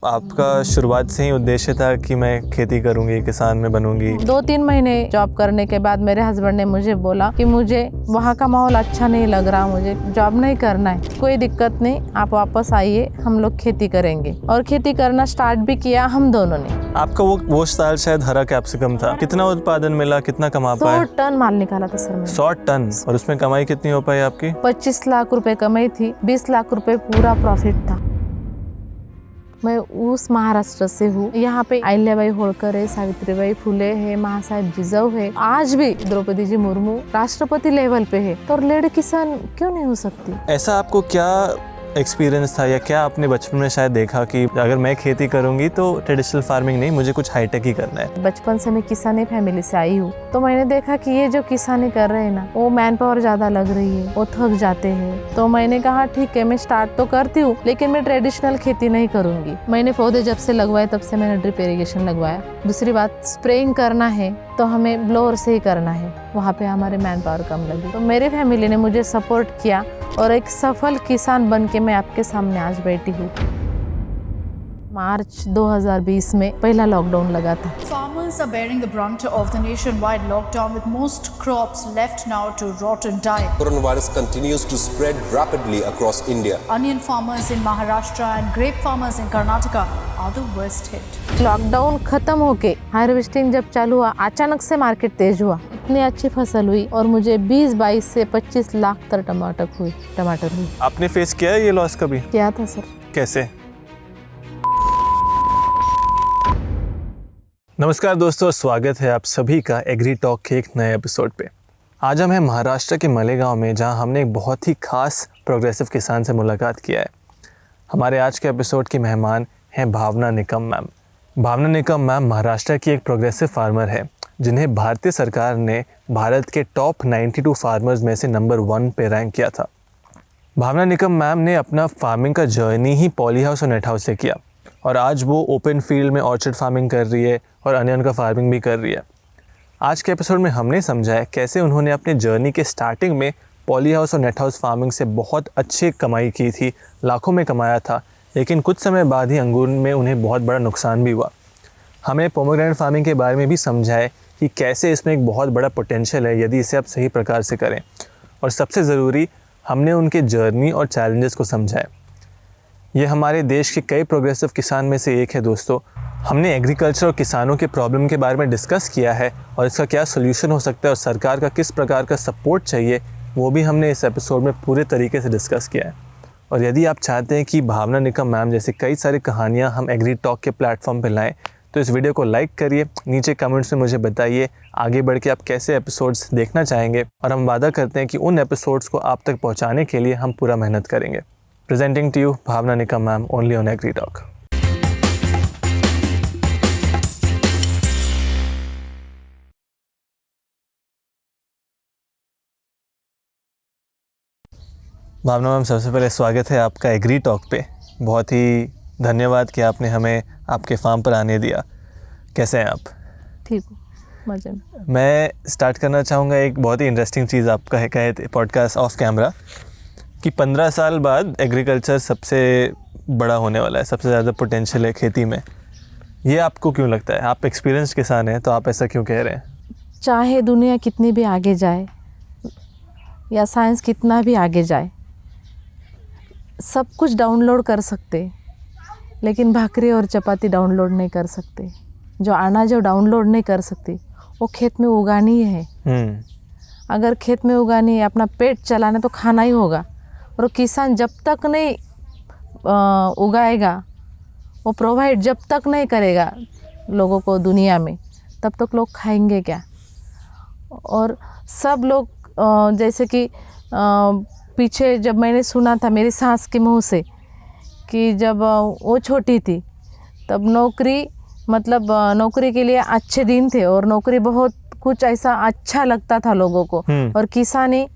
आपका शुरुआत से ही उद्देश्य था कि मैं खेती करूंगी, किसान में बनूंगी? 2-3 महीने जॉब करने के बाद मेरे हस्बैंड ने मुझे बोला कि मुझे वहाँ का माहौल अच्छा नहीं लग रहा, मुझे जॉब नहीं करना है। कोई दिक्कत नहीं, आप वापस आइए, हम लोग खेती करेंगे। और खेती करना स्टार्ट भी किया हम दोनों ने। आपका वो साल शायद हरा कैप्सिकम था। कितना उत्पादन मिला, कितना कमा पाए? 100 टन माल निकाला था सर मैंने। 100 टन। और उसमें कमाई कितनी हो पाई आपकी? 25 लाख रुपए कमाई थी, 20 लाख रुपए पूरा प्रॉफिट था। मैं उस महाराष्ट्र से हूँ। यहाँ पे अहिल्याबाई होळकर है, सावित्रीबाई फुले है, महासाहेब जिजाऊ है, आज भी द्रौपदी जी मुर्मू राष्ट्रपति लेवल पे है, तो लेडी किसान क्यों नहीं हो सकती? ऐसा आपको क्या एक्सपीरियंस था या क्या आपने बचपन में शायद देखा कि अगर मैं खेती करूंगी तो ट्रेडिशनल फार्मिंग नहीं, मुझे कुछ हाईटेक ही करना है? बचपन से मैं किसानी फैमिली से आई हूँ, तो मैंने देखा कि ये जो किसानी कर रहे हैं ना, वो मैन पावर ज्यादा लग रही है, वो थक जाते हैं। तो मैंने कहा ठीक है, मैं स्टार्ट तो करती हूँ, लेकिन मैं ट्रेडिशनल खेती नहीं करूंगी। मैंने पौधे जब से लगवाए तब से मैंने ड्रिप इरिगेशन लगवाया। दूसरी बात, स्प्रेइंग करना है तो हमें ब्लोअर से ही करना है, वहाँ पे हमारे मैन पावर कम लगी। तो मेरे फैमिली ने मुझे सपोर्ट किया और एक सफल किसान बन के मैं आपके सामने आज बैठी हूँ। मार्च 2020 में पहला लॉकडाउन लगा था। Farmers are bearing the brunt of the nationwide lockdown, with most crops left now to rot and die. Coronavirus continues to spread rapidly across India. Onion farmers in Maharashtra and grape farmers in Karnataka are the worst hit. Lockdown खत्म होके harvesting जब चालू हुआ, अचानक से market तेज हुआ। इतनी अच्छी फसल हुई और मुझे 20-22 से 25 लाख तक टमाटर हुई। आपने फेस किया है ये लॉस कभी? क्या था सर? कैसे? नमस्कार दोस्तों, स्वागत है आप सभी का एग्री टॉक के एक नए एपिसोड पे। आज हम हैं महाराष्ट्र के मालेगांव में, जहां हमने एक बहुत ही खास प्रोग्रेसिव किसान से मुलाकात किया है। हमारे आज के एपिसोड की मेहमान हैं भावना निकम मैम। भावना निकम मैम महाराष्ट्र की एक प्रोग्रेसिव फार्मर है, जिन्हें भारतीय सरकार ने भारत के टॉप 92 फार्मर्स में से नंबर 1 पे रैंक किया था। भावना निकम मैम ने अपना फार्मिंग का जर्नी ही पॉली हाउस और नेट हाउस से किया, और आज वो ओपन फील्ड में ऑर्चर्ड फार्मिंग कर रही है और अनियन का फार्मिंग भी कर रही है। आज के एपिसोड में हमने समझा है कैसे उन्होंने अपने जर्नी के स्टार्टिंग में पॉली हाउस और नेट हाउस फार्मिंग से बहुत अच्छी कमाई की थी, लाखों में कमाया था, लेकिन कुछ समय बाद ही अंगूर में उन्हें बहुत बड़ा नुकसान भी हुआ। हमें पोमोग्रेनेट फार्मिंग के बारे में भी समझाए कि कैसे इसमें एक बहुत बड़ा पोटेंशियल है यदि इसे आप सही प्रकार से करें, और सबसे ज़रूरी हमने उनके जर्नी और चैलेंजेस को समझाए। ये हमारे देश के कई प्रोग्रेसिव किसान में से एक है दोस्तों। हमने एग्रीकल्चर और किसानों के प्रॉब्लम के बारे में डिस्कस किया है और इसका क्या सोल्यूशन हो सकता है और सरकार का किस प्रकार का सपोर्ट चाहिए, वो भी हमने इस एपिसोड में पूरे तरीके से डिस्कस किया है। और यदि आप चाहते हैं कि भावना निकम मैम जैसी कई सारी कहानियाँ हम एग्री टॉक के प्लेटफॉर्म पर लाएँ, तो इस वीडियो को लाइक करिए, नीचे कमेंट्स में मुझे बताइए आगे बढ़ के आप कैसे एपिसोड्स देखना चाहेंगे, और हम वादा करते हैं कि उन एपिसोड्स को आप तक पहुँचाने के लिए हम पूरा मेहनत करेंगे। Presenting to you Bhavna Nikam ma'am, only on Agri Talk. Bhavna ma'am, सबसे पहले स्वागत है आपका एग्री टॉक पे। बहुत ही धन्यवाद कि आपने हमें आपके फार्म पर आने दिया। कैसे हैं आप? ठीक हूँ, मजे में। मैं स्टार्ट करना चाहूँगा एक बहुत ही इंटरेस्टिंग चीज़ आप कहे थे पॉडकास्ट ऑफ कैमरा कि 15 साल बाद एग्रीकल्चर सबसे बड़ा होने वाला है, सबसे ज़्यादा पोटेंशियल है खेती में। ये आपको क्यों लगता है? आप एक्सपीरियंस किसान हैं, तो आप ऐसा क्यों कह रहे हैं? चाहे दुनिया कितनी भी आगे जाए या साइंस कितना भी आगे जाए, सब कुछ डाउनलोड कर सकते, लेकिन भाकरी और चपाती डाउनलोड नहीं कर सकते। जो अनाज जो डाउनलोड नहीं कर सकती, वो खेत में उगानी है। अगर खेत में उगानी है, अपना पेट चलाना, तो खाना ही होगा। और किसान जब तक नहीं उगाएगा, वो प्रोवाइड जब तक नहीं करेगा लोगों को दुनिया में, तब तक लोग खाएंगे क्या? और सब लोग जैसे कि पीछे जब मैंने सुना था मेरी सास के मुंह से कि जब वो छोटी थी तब नौकरी के लिए अच्छे दिन थे और नौकरी बहुत कुछ ऐसा अच्छा लगता था लोगों को, और किसानी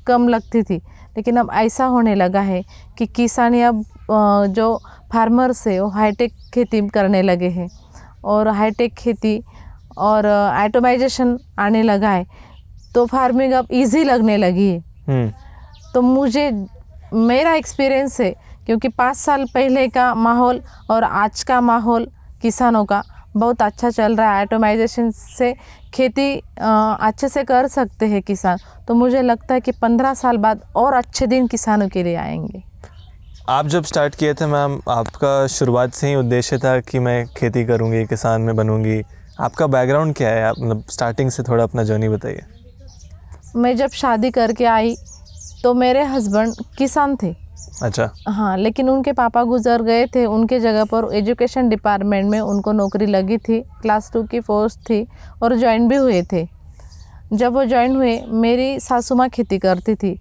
कम लगती थी। लेकिन अब ऐसा होने लगा है कि किसानी अब जो फार्मर्स है वो हाईटेक खेती करने लगे हैं, और हाईटेक खेती और ऑटोमाइजेशन आने लगा है, तो फार्मिंग अब इजी लगने लगी है। तो मेरा एक्सपीरियंस है क्योंकि 5 साल पहले का माहौल और आज का माहौल किसानों का बहुत अच्छा चल रहा है। ऑटोमाइजेशन से खेती अच्छे से कर सकते हैं किसान। तो मुझे लगता है कि 15 साल बाद और अच्छे दिन किसानों के लिए आएंगे। आप जब स्टार्ट किए थे मैम, आपका शुरुआत से ही उद्देश्य था कि मैं खेती करूँगी, किसान में बनूँगी? आपका बैकग्राउंड क्या है? आप मतलब स्टार्टिंग से थोड़ा अपना जर्नी बताइए। मैं जब शादी करके आई तो मेरे हस्बैंड किसान थे। अच्छा। हाँ, लेकिन उनके पापा गुजर गए थे। उनके जगह पर एजुकेशन डिपार्टमेंट में उनको नौकरी लगी थी, क्लास 2 की पोस्ट थी और ज्वाइन भी हुए थे। जब वो ज्वाइन हुए, मेरी सासू माँ खेती करती थी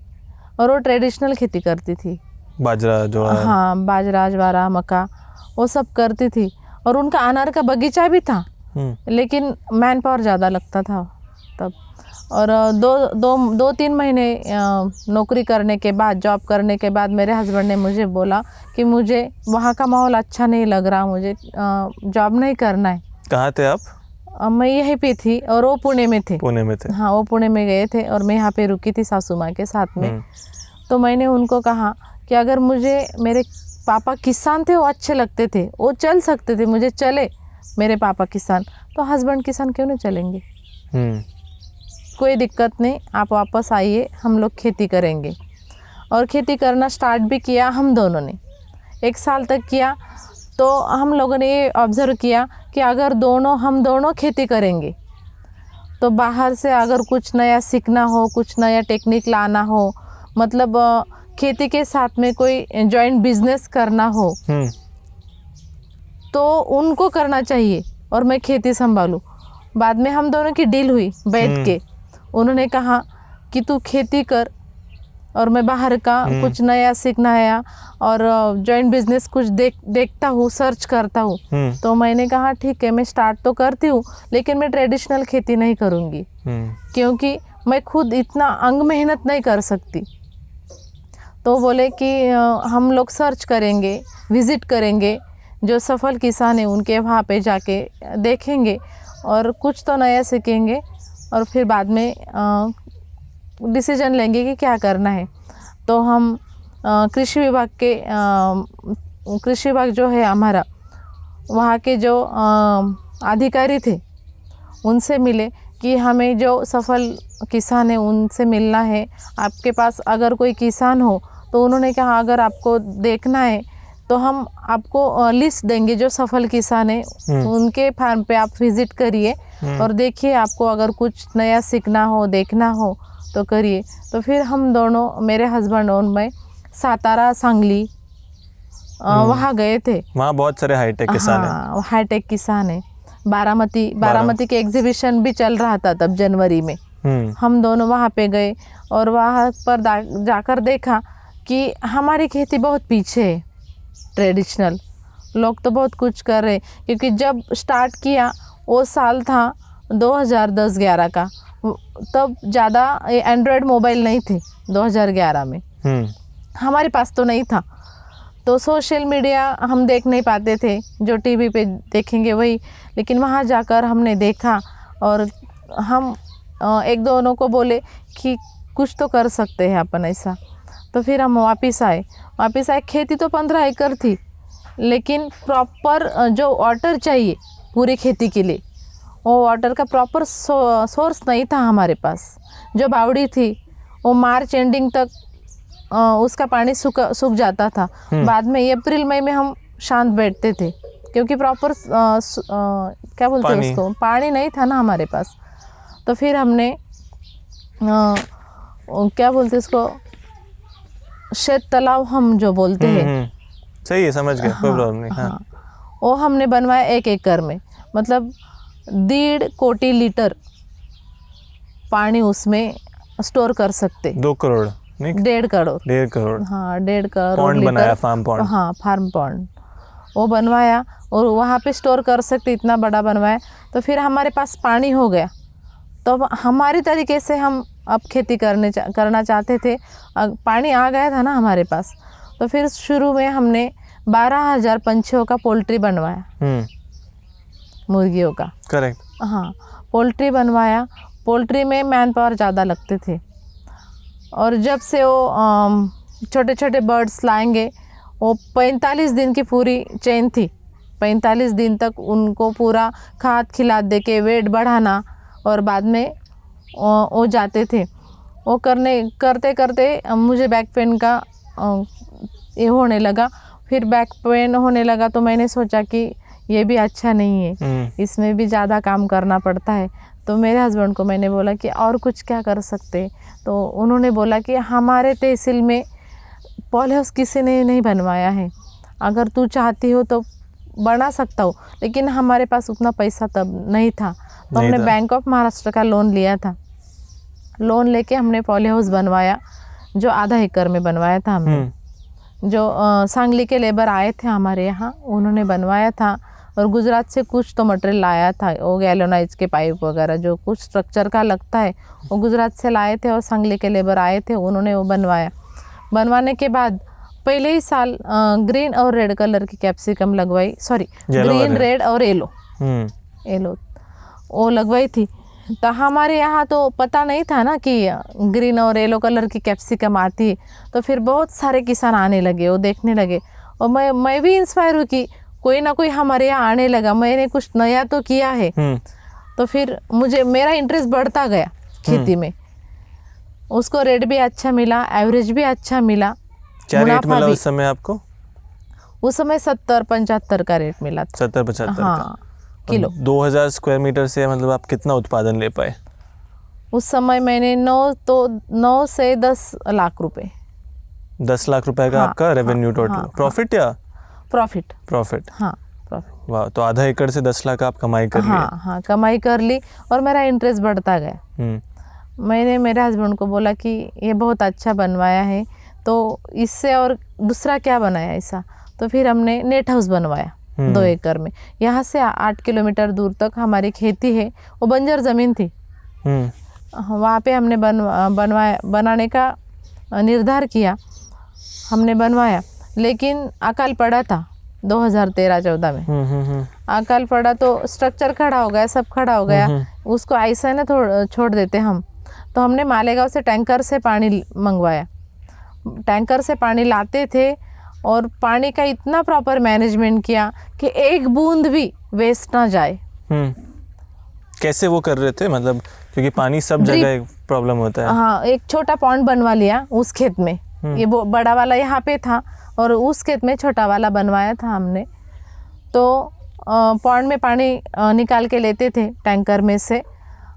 और वो ट्रेडिशनल खेती करती थी। बाजरा जो है। हाँ, बाजरा, ज्वारा, मक्का वो सब करती थी और उनका अनार का बगीचा भी था। लेकिन मैन पावर ज़्यादा लगता था तब। और 2-3 महीने नौकरी करने के बाद, जॉब करने के बाद मेरे हस्बैंड ने मुझे बोला कि मुझे वहाँ का माहौल अच्छा नहीं लग रहा, मुझे जॉब नहीं करना है। कहाँ थे आप? मैं यहीं पे थी और वो पुणे में थे। पुणे में थे। हाँ, वो पुणे में गए थे और मैं यहाँ पे रुकी थी सासू माँ के साथ में। तो मैंने उनको कहा कि अगर मुझे, मेरे पापा किसान थे, वो अच्छे लगते थे, वो चल सकते थे, मुझे चले मेरे पापा किसान, तो हस्बैंड किसान क्यों नहीं चलेंगे? कोई दिक्कत नहीं, आप वापस आइए, हम लोग खेती करेंगे। और खेती करना स्टार्ट भी किया हम दोनों ने। 1 साल तक किया तो हम लोगों ने ये ऑब्ज़र्व किया कि अगर हम दोनों खेती करेंगे तो बाहर से अगर कुछ नया सीखना हो, कुछ नया टेक्निक लाना हो, मतलब खेती के साथ में कोई जॉइंट बिजनेस करना हो तो उनको करना चाहिए और मैं खेती संभालूं। बाद में हम दोनों की डील हुई बैठ के। उन्होंने कहा कि तू खेती कर और मैं बाहर का कुछ नया सीखना है और जॉइंट बिजनेस कुछ देखता हूँ, सर्च करता हूँ। तो मैंने कहा ठीक है, मैं स्टार्ट तो करती हूँ लेकिन मैं ट्रेडिशनल खेती नहीं करूँगी क्योंकि मैं खुद इतना अंग मेहनत नहीं कर सकती। तो बोले कि हम लोग सर्च करेंगे, विज़िट करेंगे, जो सफल किसान हैं उनके वहाँ पे जाके देखेंगे और कुछ तो नया सीखेंगे और फिर बाद में डिसीजन लेंगे कि क्या करना है। तो हम कृषि विभाग जो है हमारा, वहाँ के जो अधिकारी थे उनसे मिले कि हमें जो सफल किसान है उनसे मिलना है, आपके पास अगर कोई किसान हो। तो उन्होंने कहा अगर आपको देखना है तो हम आपको लिस्ट देंगे जो सफल किसान है, उनके फार्म पे आप विज़िट करिए और देखिए, आपको अगर कुछ नया सीखना हो, देखना हो तो करिए। तो फिर हम दोनों, मेरे हस्बैंड और मैं, सातारा, सांगली वहाँ गए थे। वहाँ बहुत सारे हाईटेक किसान हैं। हाँ, हाईटेक किसान है। बारामती के एग्जीबिशन भी चल रहा था तब जनवरी में। हम दोनों वहाँ पे गए और वहाँ पर जाकर देखा कि हमारी खेती बहुत पीछे है। ट्रेडिशनल लोग तो बहुत कुछ कर रहे, क्योंकि जब स्टार्ट किया वो साल था 2010-11 का, तब ज़्यादा एंड्रॉयड मोबाइल नहीं थे 2011 में। हमारे पास तो नहीं था, तो सोशल मीडिया हम देख नहीं पाते थे, जो टीवी पे देखेंगे वही। लेकिन वहाँ जाकर हमने देखा और हम एक दोनों को बोले कि कुछ तो कर सकते हैं अपन ऐसा। तो फिर हम वापस आए। खेती तो 15 एकड़ थी, लेकिन प्रॉपर जो वाटर चाहिए पूरी खेती के लिए, वो वाटर का प्रॉपर सोर्स नहीं था हमारे पास। जो बावड़ी थी वो मार्च एंडिंग तक उसका पानी सूख जाता था। बाद में अप्रैल मई में हम शांत बैठते थे क्योंकि प्रॉपर क्या बोलते हैं उसको, पानी नहीं था ना हमारे पास। तो फिर हमने क्या बोलते उसको, शेत तालाब हम जो बोलते हैं। सही है, समझ गया, कोई प्रॉब्लम नहीं। हाँ, वो हमने बनवाया 1 एकड़ में, मतलब 1.5 कोटी लीटर पानी उसमें स्टोर कर सकते। 2 करोड़ नहीं, 1.5 करोड़। 1.5 करोड़। हाँ, 1.5 करोड़ पॉन्ड बनाया, फार्म पॉन्ड। हाँ, फार्म पॉन्ड वो बनवाया और वहाँ पे स्टोर कर सकते, इतना बड़ा बनवाया। तो फिर हमारे पास पानी हो गया, तो हमारी तरीके से हम अब खेती करना चाहते थे। पानी आ गया था ना हमारे पास। तो फिर शुरू में हमने 12,000 पंछियों का पोल्ट्री बनवाया, मुर्गियों का। करेक्ट। हाँ, पोल्ट्री बनवाया। पोल्ट्री में मैन पावर ज़्यादा लगते थे और जब से वो छोटे छोटे बर्ड्स लाएंगे, वो 45 दिन की पूरी चेन थी। 45 दिन तक उनको पूरा खाद खिलाद दे के वेट बढ़ाना, और बाद में वो जाते थे। वो करते करते मुझे बैक पेन का ये होने लगा। फिर बैक पेन होने लगा तो मैंने सोचा कि ये भी अच्छा नहीं है, इसमें भी ज़्यादा काम करना पड़ता है। तो मेरे हस्बैंड को मैंने बोला कि और कुछ क्या कर सकते। तो उन्होंने बोला कि हमारे तहसील में पॉली हाउस किसी ने नहीं बनवाया है, अगर तू चाहती हो तो बना सकता हो। लेकिन हमारे पास उतना पैसा तब नहीं था, तो हमने बैंक ऑफ महाराष्ट्र का लोन लिया था। लोन लेके हमने पॉली हाउस बनवाया, जो आधा एकड़ में बनवाया था हमने। जो सांगली के लेबर आए थे हमारे यहाँ, उन्होंने बनवाया था। और गुजरात से कुछ तो मटेरियल लाया था, वो गैलोनाइज के पाइप वगैरह जो कुछ स्ट्रक्चर का लगता है, वो गुजरात से लाए थे। और सांगली के लेबर आए थे, उन्होंने वो बनवाया। बनवाने के बाद पहले ही साल ग्रीन और रेड कलर की कैप्सिकम लगवाई, सॉरी ग्रीन रेड और येलो वो लगवाई थी। तो हमारे यहाँ तो पता नहीं था ना कि ग्रीन और येलो कलर की कैप्सिकम आती है। तो फिर बहुत सारे किसान आने लगे, वो देखने लगे। और मैं भी इंस्पायर हुई कि कोई ना कोई हमारे यहाँ आने लगा, मैंने कुछ नया तो किया है। तो फिर मेरा इंटरेस्ट बढ़ता गया खेती में। उसको रेट भी अच्छा मिला, एवरेज भी अच्छा मिला। क्या रेट मिला उस समय आपको? उस समय 70-75 का रेट मिला था। 70-75 हाँ, किलो। 2000 स्क्वायर मीटर से मतलब आप कितना उत्पादन ले पाए? उस समय मैंने 9 से 10 लाख रुपए। 10 लाख रुपए का आपका रेवेन्यू टोटल? प्रॉफिट या प्रॉफिट? हाँ प्रॉफिट। वाह, तो आधा एकड़ से 10 लाख आप कमाई कर लिए? हाँ, कमाई कर ली और मेरा इंटरेस्ट बढ़ता गया। मैंने मेरे हस्बैंड को बोला कि ये बहुत अच्छा बनवाया है, तो इससे और दूसरा क्या बनाया ऐसा। तो फिर हमने नेट हाउस बनवाया 2 एकड़ में। यहाँ से 8 किलोमीटर दूर तक हमारी खेती है, वो बंजर ज़मीन थी। वहाँ पे हमने बनाने का निर्धार किया, हमने बनवाया। लेकिन अकाल पड़ा था 2013-14 में। अकाल पड़ा तो स्ट्रक्चर खड़ा हो गया, सब खड़ा हो गया। उसको ऐसा ना छोड़ देते हम। तो हमने मालेगांव से टैंकर से पानी मंगवाया। टैंकर से पानी लाते थे और पानी का इतना प्रॉपर मैनेजमेंट किया कि एक बूंद भी वेस्ट ना जाए। कैसे वो कर रहे थे? मतलब क्योंकि पानी सब जगह प्रॉब्लम होता है। हाँ, एक छोटा पॉन्ड बनवा लिया उस खेत में। ये बड़ा वाला यहाँ पे था और उस खेत में छोटा वाला बनवाया था हमने। तो पॉन्ड में पानी निकाल के लेते थे टैंकर में से।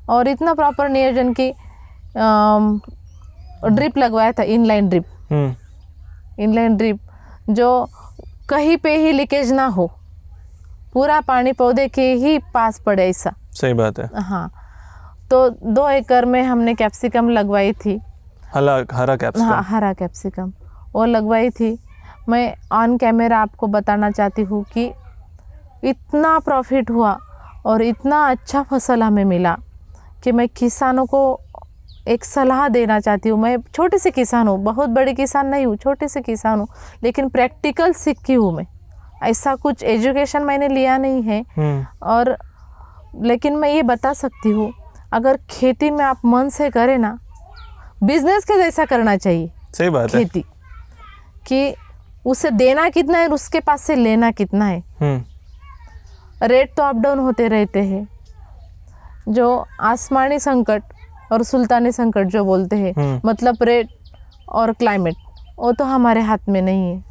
और इतना प्रॉपर नियोजन की ड्रिप लगवाया था, इनलाइन ड्रिप, जो कहीं पे ही लीकेज ना हो, पूरा पानी पौधे के ही पास पड़े ऐसा। सही बात है। हाँ, तो 2 एकड़ में हमने कैप्सिकम लगवाई थी। हरा कैप्सिकम? हाँ, हरा कैप्सिकम वो लगवाई थी। मैं ऑन कैमरा आपको बताना चाहती हूँ कि इतना प्रॉफिट हुआ और इतना अच्छा फसल हमें मिला कि मैं किसानों को एक सलाह देना चाहती हूँ। मैं छोटे से किसान हूँ, बहुत बड़े किसान नहीं हूँ, छोटे से किसान हूँ, लेकिन प्रैक्टिकल सीखी हूँ मैं। ऐसा कुछ एजुकेशन मैंने लिया नहीं है। और लेकिन मैं ये बता सकती हूँ, अगर खेती में आप मन से करें ना, बिजनेस के जैसा करना चाहिए। सही बात है। खेती कि उसे देना कितना है, उसके पास से लेना कितना है। रेट तो अप डाउन होते रहते हैं। जो आसमानी संकट और सुल्तानी संकट जो बोलते हैं, मतलब रेट और क्लाइमेट, वो तो हमारे हाथ में नहीं है,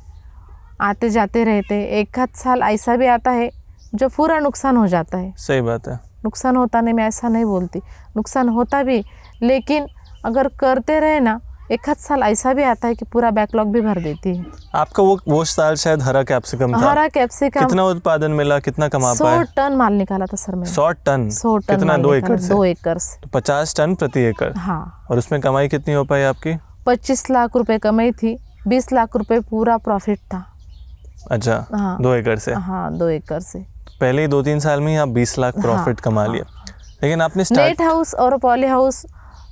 आते जाते रहते हैं। एक आध साल ऐसा भी आता है जो पूरा नुकसान हो जाता है। सही बात है। नुकसान होता नहीं, मैं ऐसा नहीं बोलती, नुकसान होता भी, लेकिन अगर करते रहे ना, एक आध साल ऐसा भी आता है कि पूरा बैकलॉग भी भर देती है। आपका वो साल शायद हरा कैप्सिकम था? हरा कैप्सिकम। कितना उत्पादन मिला, कितना कमा पाए? 100 टन माल निकाला था सर मैंने। 100 टन? 100 टन कितना? 2 एकड़ से? 2 एकड़ से तो 50 टन प्रति एकड़। हाँ। और उसमें कमाई कितनी हो पाई आपकी? 25 लाख रुपए कमाई थी, 20 लाख रुपए पूरा प्रॉफिट था। अच्छा। हाँ। 2 एकड़ से? हाँ, 2 एकड़ से। पहले ही 2-3 साल में ही आप 20 लाख प्रॉफिट कमा लिया। लेकिन आपने नेट हाउस और पॉली हाउस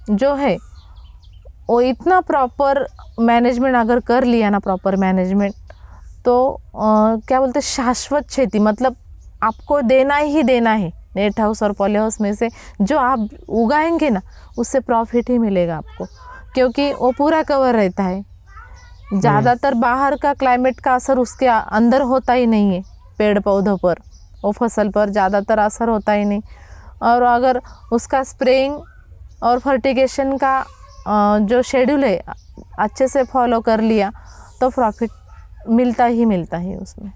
जो है, वो इतना प्रॉपर मैनेजमेंट अगर कर लिया ना, प्रॉपर मैनेजमेंट, तो क्या बोलते हैं, शाश्वत खेती, मतलब आपको देना ही देना है। नेट हाउस और पॉली हाउस में से जो आप उगाएंगे ना, उससे प्रॉफिट ही मिलेगा आपको, क्योंकि वो पूरा कवर रहता है। ज़्यादातर बाहर का क्लाइमेट का असर उसके अंदर होता ही नहीं है, पेड़ पौधों पर, वो फसल पर ज़्यादातर असर होता ही नहीं। और अगर उसका स्प्रेइंग और फर्टिगेशन का जो शेड्यूल है अच्छे से फॉलो कर लिया तो प्रॉफिट मिलता ही उसमें।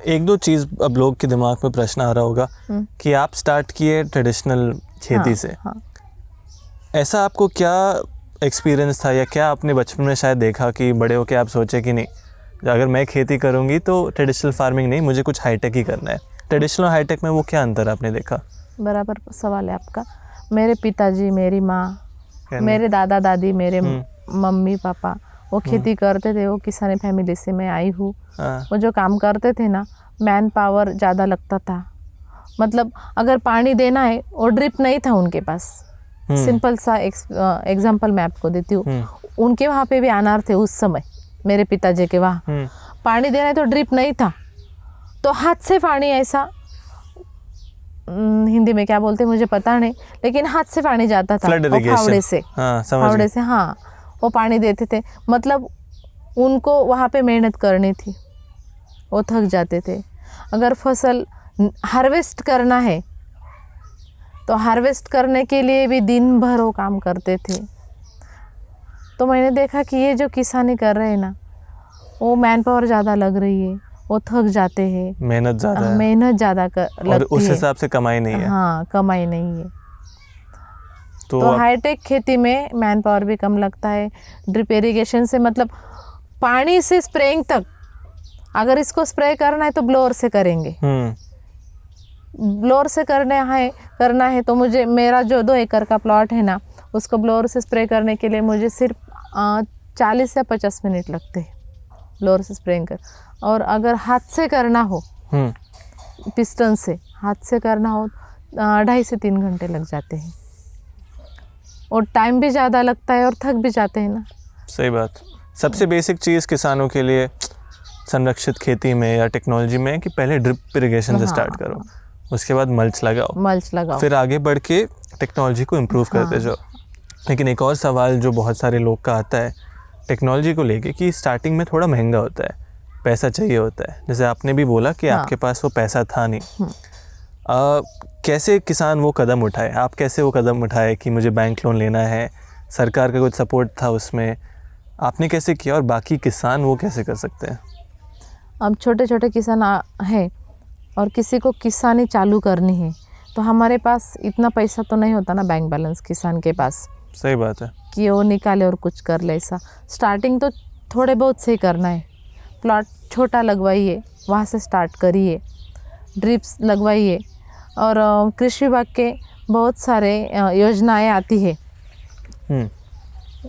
एक दो चीज़ अब लोग के दिमाग में प्रश्न आ रहा होगा कि आप स्टार्ट किए ट्रेडिशनल खेती से, हाँ। ऐसा आपको क्या एक्सपीरियंस था या क्या आपने बचपन में शायद देखा कि बड़े होके आप सोचे कि नहीं अगर मैं खेती करूँगी तो ट्रेडिशनल फार्मिंग नहीं, मुझे कुछ हाईटेक ही करना है। ट्रेडिशनल और हाईटेक में वो क्या अंतर आपने देखा? बराबर सवाल है आपका। मेरे पिताजी, मेरी माँ, मेरे दादा दादी, मेरे मम्मी पापा वो खेती करते थे। वो किसानी फैमिली से मैं आई हूँ। वो जो काम करते थे ना, मैन पावर ज़्यादा लगता था। मतलब अगर पानी देना है, वो ड्रिप नहीं था उनके पास। सिंपल सा एग्जांपल मैं आपको देती हूँ। उनके वहाँ पे भी अनार थे उस समय, मेरे पिताजी के वहाँ। पानी देना है तो ड्रिप नहीं था, तो हाथ से पानी, ऐसा हिंदी में क्या बोलते मुझे पता नहीं, लेकिन हाथ से पानी जाता था, फावड़े से। फावड़े से, हाँ, वो पानी देते थे। मतलब उनको वहाँ पे मेहनत करनी थी, वो थक जाते थे। अगर फसल हार्वेस्ट करना है तो हार्वेस्ट करने के लिए भी दिन भर वो काम करते थे। तो मैंने देखा कि ये जो किसानी कर रहे हैं ना, वो मैन पावर ज़्यादा लग रही है, वो थक जाते हैं, मेहनत ज़्यादा है, मेहनत ज़्यादा लगती है, और उस हिसाब से कमाई नहीं है। हाँ, कमाई नहीं है। तो हाईटेक खेती में मैन पावर भी कम लगता है। ड्रिप इरिगेशन से मतलब पानी से स्प्रेइंग तक, अगर इसको स्प्रे करना है तो ब्लोअर से करेंगे। ब्लोअर से करना है तो मुझे, मेरा जो 2 एकड़ का प्लॉट है ना, उसको ब्लोअर से स्प्रे करने के लिए मुझे सिर्फ 40 या 50 मिनट लगते हैं ब्लोअर से स्प्रेइंग कर। और अगर हाथ से करना हो, पिस्टन से हाथ से करना हो, 2.5 से 3 घंटे लग जाते हैं। और टाइम भी ज़्यादा लगता है और थक भी जाते हैं ना। सही बात। सबसे बेसिक चीज़ किसानों के लिए संरक्षित खेती में या टेक्नोलॉजी में कि पहले ड्रिप इरिगेशन से स्टार्ट करो, उसके बाद मल्च लगाओ, फिर आगे बढ़ के टेक्नोलॉजी को इम्प्रूव करते जाओ। लेकिन एक और सवाल जो बहुत सारे लोग का आता है टेक्नोलॉजी को लेके कि स्टार्टिंग में थोड़ा महंगा होता है, पैसा चाहिए होता है। जैसे आपने भी बोला कि आपके पास वो पैसा था नहीं। कैसे किसान वो कदम उठाए, आप कैसे वो कदम उठाए कि मुझे बैंक लोन लेना है, सरकार का कुछ सपोर्ट था उसमें, आपने कैसे किया और बाकी किसान वो कैसे कर सकते हैं? अब छोटे छोटे किसान है और किसी को किसानी चालू करनी है तो हमारे पास इतना पैसा तो नहीं होता ना, बैंक बैलेंस किसान के पास। सही बात है कि वो निकाले और कुछ कर ले। ऐसा स्टार्टिंग तो थोड़े बहुत से ही करना है। प्लॉट छोटा लगवाइए, वहाँ से स्टार्ट करिए, ड्रिप्स लगवाइए। और कृषि विभाग के बहुत सारे योजनाएं आती है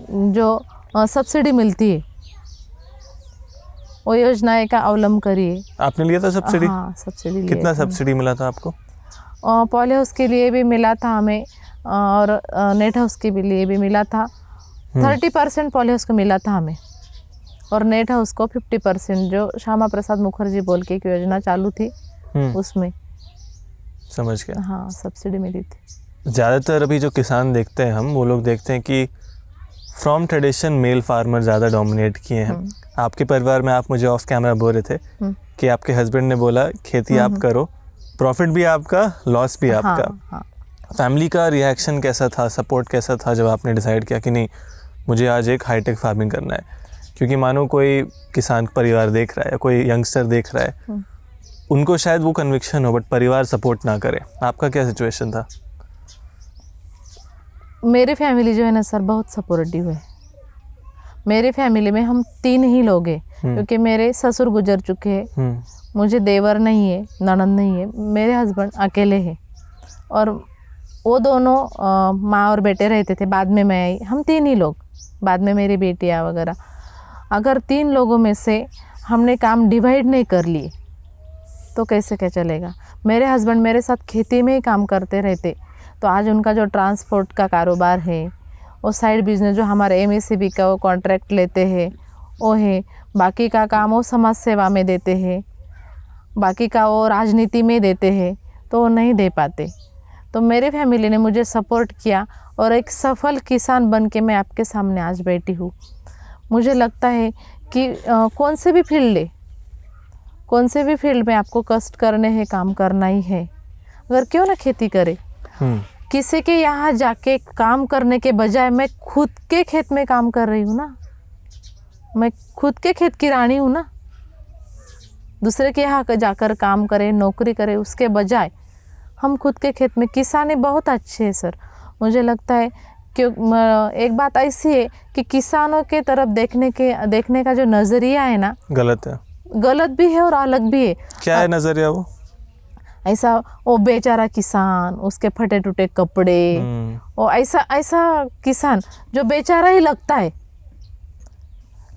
जो सब्सिडी मिलती है, वो योजनाएं का अवलंब करिए। आपने लिया था सब्सिडी? हाँ, सब्सिडी लिया। कितना सब्सिडी मिला था आपको? पॉली हाउस के लिए भी मिला था हमें और नेट हाउस के लिए भी मिला था। 30% पॉली हाउस को मिला था हमें और नेट हाउस को 50%, जो श्यामा प्रसाद मुखर्जी बोल के एक योजना चालू थी उसमें। समझ गया। हाँ, सब्सिडी मिली थी। ज़्यादातर अभी जो किसान देखते हैं हम, वो लोग देखते हैं कि फ्रॉम ट्रेडिशन मेल फार्मर ज़्यादा डोमिनेट किए हैं। आपके परिवार में, आप मुझे ऑफ कैमरा बोल रहे थे कि आपके हस्बैंड ने बोला खेती आप करो, प्रॉफिट भी आपका, लॉस भी आपका। हाँ। फैमिली का रिएक्शन कैसा था, सपोर्ट कैसा था जब आपने डिसाइड किया कि नहीं मुझे आज एक हाईटेक फार्मिंग करना है? क्योंकि मानो कोई किसान परिवार देख रहा है या कोई यंगस्टर देख रहा है, उनको शायद वो कन्विक्शन हो बट परिवार सपोर्ट ना करे। आपका क्या सिचुएशन था? मेरी फैमिली जो है ना सर, बहुत सपोर्टिव है। मेरी फैमिली में हम 3 ही लोग हैं, क्योंकि मेरे ससुर गुजर चुके हैं, मुझे देवर नहीं है, ननद नहीं है, मेरे हस्बैंड अकेले हैं और वो दोनों माँ और बेटे रहते थे। बाद में मैं आई, हम 3 ही लोग, बाद में मेरी बेटियाँ वगैरह। अगर 3 लोगों में से हमने काम डिवाइड नहीं कर लिए तो कैसे क्या चलेगा? मेरे हस्बैंड मेरे साथ खेती में ही काम करते रहते तो आज उनका जो ट्रांसपोर्ट का कारोबार है, वो साइड बिजनेस जो हमारे एमएससीबी का वो कॉन्ट्रैक्ट लेते हैं वो है, बाकी का काम वो समाज सेवा में देते हैं, बाकी का वो राजनीति में देते हैं, तो वो नहीं दे पाते। तो मेरे फैमिली ने मुझे सपोर्ट किया और एक सफल किसान बन के मैं आपके सामने आज बैठी हूँ। मुझे लगता है कि कौन से भी फील्ड ले, कौन से भी फील्ड में आपको कष्ट करने हैं, काम करना ही है। अगर क्यों ना खेती करे, किसी के यहाँ जाके काम करने के बजाय मैं खुद के खेत में काम कर रही हूँ ना, मैं खुद के खेत की रानी हूँ ना। दूसरे के यहाँ जाकर काम करें, नौकरी करें, उसके बजाय हम खुद के खेत में। किसानी बहुत अच्छे है सर, मुझे लगता है। क्यों एक बात ऐसी है कि किसानों के तरफ देखने का जो नज़रिया है ना, गलत है, गलत भी है और अलग भी है। क्या है नज़रिया वो? ऐसा वो बेचारा किसान, उसके फटे टूटे कपड़े, और ऐसा किसान जो बेचारा ही लगता है,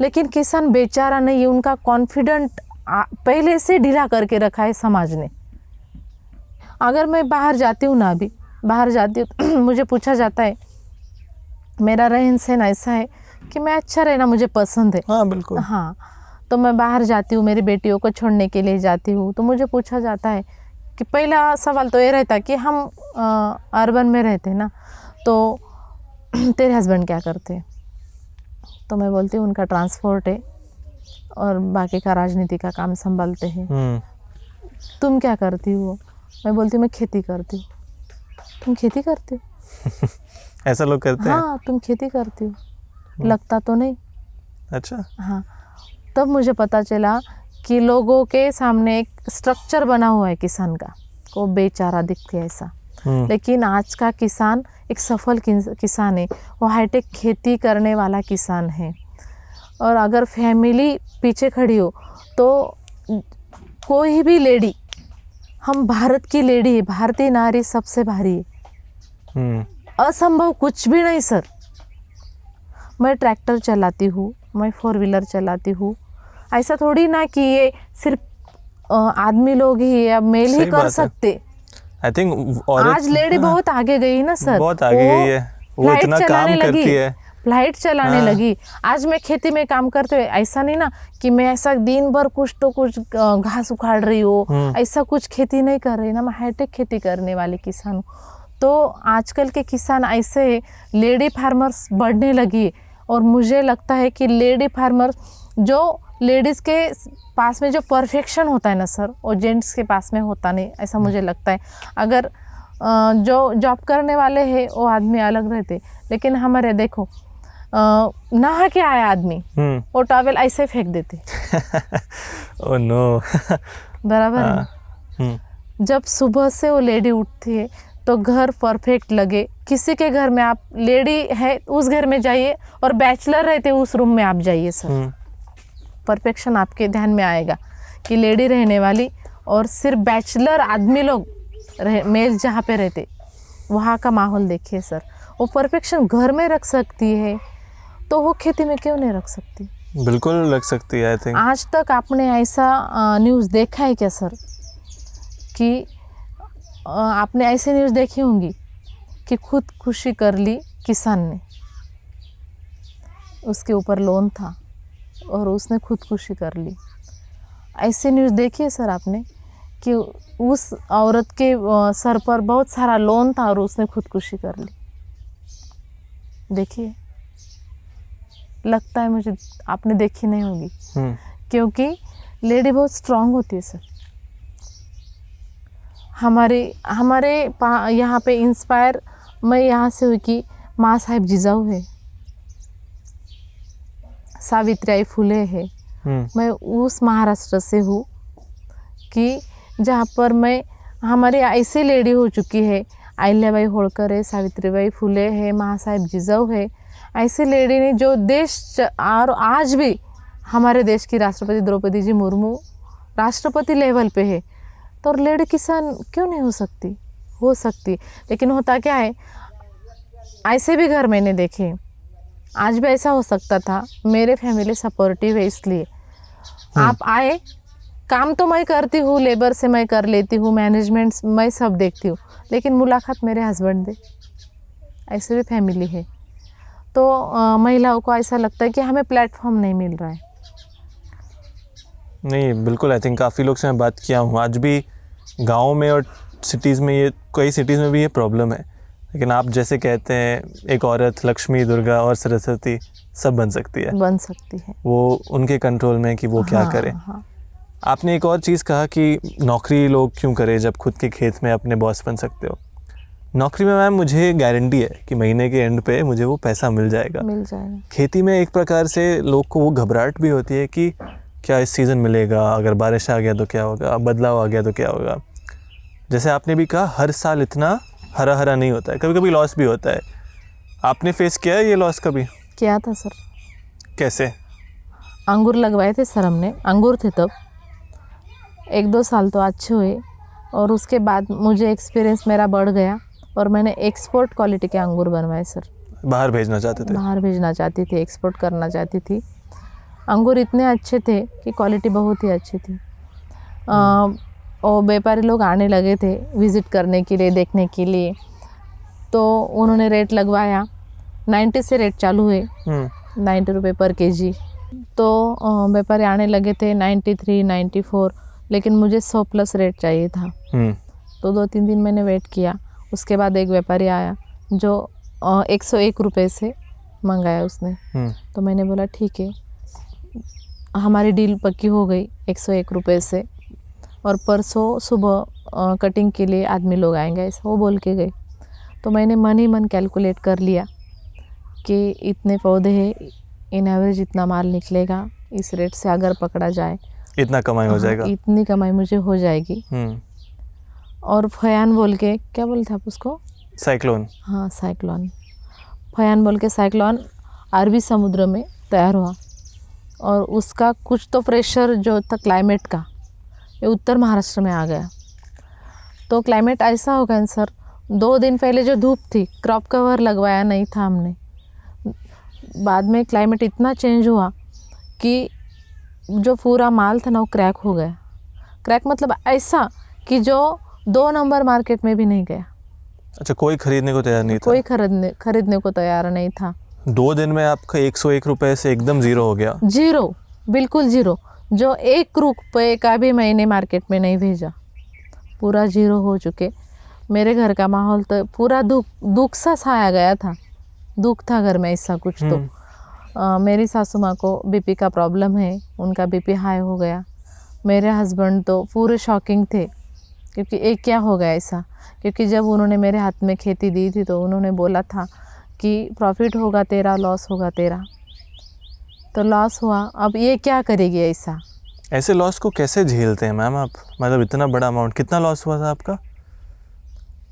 लेकिन किसान बेचारा नहीं है। उनका कॉन्फिडेंट पहले से ढीला करके रखा है समाज ने। अगर मैं बाहर जाती हूँ ना, अभी बाहर जाती हूँ तो मुझे पूछा जाता है, मेरा रहन सहन ऐसा है कि मैं अच्छा रहना मुझे पसंद है। हाँ बिल्कुल। हाँ, तो मैं बाहर जाती हूँ, मेरी बेटियों को छोड़ने के लिए जाती हूँ, तो मुझे पूछा जाता है कि पहला सवाल तो ये रहता कि हम अर्बन में रहते हैं ना, तो तेरे हस्बैंड क्या करते हैं? तो मैं बोलती हूँ उनका ट्रांसपोर्ट है और बाकी का राजनीति का काम संभालते हैं। तुम क्या करती हो? मैं बोलती हूँ मैं खेती करती हूँ। तुम खेती करती हो? ऐसा लोग करते हैं? हाँ, तुम खेती करती हो, लगता तो नहीं। अच्छा। हाँ, तब मुझे पता चला कि लोगों के सामने एक स्ट्रक्चर बना हुआ है किसान का, वो बेचारा दिखते ऐसा। लेकिन आज का किसान एक सफल किसान है, वो हाईटेक खेती करने वाला किसान है। और अगर फैमिली पीछे खड़ी हो तो कोई भी लेडी, हम भारत की लेडी है, भारतीय नारी सबसे भारी है। असंभव कुछ भी नहीं सर। मैं ट्रैक्टर चलाती हूँ, मैं 4 व्हीलर चलाती हूँ। ऐसा थोड़ी ना कि ये सिर्फ आदमी लोग ही या मेल ही कर सकते। आई थिंक आज लेडी बहुत आगे गई ना सर, बहुत आगे गई है, वो इतना काम करती है, फ्लाइट चलाने लगी। आज मैं खेती में काम करते हुए ऐसा नहीं ना कि मैं ऐसा दिन भर कुछ घास उखाड़ रही हो, ऐसा कुछ खेती नहीं कर रही ना, मैं हाईटेक खेती करने वाली किसान हूँ। तो आजकल के किसान ऐसे लेडी फार्मर्स बढ़ने लगी, और मुझे लगता है कि लेडी फार्मर्स, जो लेडीज़ के पास में जो परफेक्शन होता है ना सर, वो जेंट्स के पास में होता नहीं, ऐसा मुझे लगता है। अगर जो जॉब करने वाले हैं वो आदमी अलग रहते, लेकिन हमारे देखो नहा के आया आदमी, वो टॉवेल ऐसे फेंक देते। Oh no. बराबर है। जब सुबह से वो लेडी उठती है तो घर परफेक्ट लगे। किसी के घर में आप लेडी है उस घर में जाइए, और बैचलर रहते उस रूम में आप जाइए सर, परफेक्शन आपके ध्यान में आएगा कि लेडी रहने वाली, और सिर्फ बैचलर आदमी लोग मेल जहाँ पे रहते वहाँ का माहौल देखिए सर। वो परफेक्शन घर में रख सकती है तो वो खेती में क्यों नहीं रख सकती? बिल्कुल रख सकती है। आई थिंक आज तक आपने ऐसा न्यूज़ देखा है क्या सर कि आपने ऐसे न्यूज़ देखी होंगी कि खुदकुशी कर ली किसान ने, उसके ऊपर लोन था और उसने खुदकुशी कर ली? ऐसी न्यूज़ देखी है सर आपने कि उस औरत के सर पर बहुत सारा लोन था और उसने खुदकुशी कर ली? देखिए, लगता है मुझे आपने देखी नहीं होगी, क्योंकि लेडी बहुत स्ट्रांग होती है सर। हमारे यहाँ पे इंस्पायर मैं यहाँ से हुई कि माँ साहेब जिजाऊ है, सावित्रीबाई फुले है। मैं उस महाराष्ट्र से हूँ कि जहाँ पर मैं, हमारी ऐसी लेडी हो चुकी है, अहिल्याबाई होळकर है, सावित्रीबाई फुले है, माँ साहेब जिजाऊ है। ऐसी लेडी ने जो देश, और आज भी हमारे देश की राष्ट्रपति द्रौपदी जी मुर्मू राष्ट्रपति लेवल पे है, तो लेडी किसान क्यों नहीं हो सकती? हो सकती। लेकिन होता क्या है, ऐसे भी घर मैंने देखे, आज भी ऐसा हो सकता था। मेरे फैमिली सपोर्टिव है, इसलिए आप आए, काम तो मैं करती हूँ, लेबर से मैं कर लेती हूँ, मैनेजमेंट मैं सब देखती हूँ, लेकिन मुलाकात मेरे हस्बैंड दे, ऐसे भी फैमिली है। तो महिलाओं को ऐसा लगता है कि हमें प्लेटफॉर्म नहीं मिल रहा है। नहीं, बिल्कुल। आई थिंक काफ़ी लोग से मैं बात किया हूँ, आज भी गाँव में और सिटीज़ में, ये कई सिटीज़ में भी ये प्रॉब्लम है लेकिन आप जैसे कहते हैं एक औरत लक्ष्मी, दुर्गा और सरस्वती सब बन सकती है, बन सकती है। वो उनके कंट्रोल में है कि वो क्या हाँ, करे। हाँ। आपने एक और चीज़ कहा कि नौकरी लोग क्यों करें जब खुद के खेत में अपने बॉस बन सकते हो। नौकरी में मैम मुझे गारंटी है कि महीने के एंड पे मुझे वो पैसा मिल जाएगा। मिल जाएगा। खेती में एक प्रकार से लोग को वो घबराहट भी होती है कि क्या इस सीज़न मिलेगा, अगर बारिश आ गया तो क्या होगा, बदलाव आ गया तो क्या होगा। जैसे आपने भी कहा हर साल इतना हरा हरा नहीं होता है, कभी कभी लॉस भी होता है। आपने फेस किया है ये लॉस कभी? किया था सर। कैसे? अंगूर लगवाए थे सर हमने, अंगूर थे तब 1-2 साल तो अच्छे हुए और उसके बाद मुझे एक्सपीरियंस मेरा बढ़ गया और मैंने एक्सपोर्ट क्वालिटी के अंगूर बनवाए सर। बाहर भेजना चाहते थे? बाहर भेजना चाहती थी, एक्सपोर्ट करना चाहती थी। अंगूर इतने अच्छे थे कि क्वालिटी बहुत ही अच्छी थी। और व्यापारी लोग आने लगे थे विज़िट करने के लिए, देखने के लिए, तो उन्होंने रेट लगवाया। 90 से रेट चालू हुए, 90 रुपये पर केजी। तो व्यापारी आने लगे थे 93, 94, लेकिन मुझे 100 प्लस रेट चाहिए था। तो 2-3 दिन मैंने वेट किया। उसके बाद एक व्यापारी आया जो 101 रुपये से मंगाया उसने। तो मैंने बोला ठीक है, हमारी डील पक्की हो गई 101 रुपये से, और परसों सुबह कटिंग के लिए आदमी लोग आएंगे, ऐसा वो बोल के गए। तो मैंने मन ही मन कैलकुलेट कर लिया कि इतने पौधे हैं, इन एवरेज इतना माल निकलेगा, इस रेट से अगर पकड़ा जाए इतना कमाई हो जाएगा। इतनी कमाई मुझे हो जाएगी। और फयान बोल के, क्या बोलते आप उसको? साइक्लोन। हाँ, साइक्लोन। फयान बोल के साइक्लोन अरबी समुद्र में तैयार हुआ और उसका कुछ तो प्रेशर जो था क्लाइमेट का, ये उत्तर महाराष्ट्र में आ गया। तो क्लाइमेट ऐसा हो गया सर, 2 दिन पहले जो धूप थी, क्रॉप कवर लगवाया नहीं था हमने। बाद में क्लाइमेट इतना चेंज हुआ कि जो पूरा माल था ना वो क्रैक हो गया। क्रैक मतलब ऐसा कि जो 2 नंबर मार्केट में भी नहीं गया। अच्छा, कोई खरीदने को तैयार नहीं था? कोई खरीदने को तैयार नहीं था। 2 दिन में आपका 101 रुपये से एकदम ज़ीरो हो गया? जीरो, बिल्कुल ज़ीरो। जो 1 रुपये का भी मैंने मार्केट में नहीं भेजा, पूरा ज़ीरो हो चुके। मेरे घर का माहौल तो पूरा दुख सा छाया गया था। दुख था घर में ऐसा कुछ। तो मेरी सासू माँ को बीपी का प्रॉब्लम है, उनका बीपी हाई हो गया। मेरे हस्बैंड तो पूरे शॉकिंग थे क्योंकि एक क्या हो गया ऐसा, क्योंकि जब उन्होंने मेरे हाथ में खेती दी थी तो उन्होंने बोला था कि प्रॉफिट होगा तेरा, लॉस होगा तेरा। तो लॉस हुआ, अब ये क्या करेगी ऐसा। ऐसे लॉस को कैसे झेलते हैं मैम आप? मतलब इतना बड़ा अमाउंट, कितना लॉस हुआ था आपका?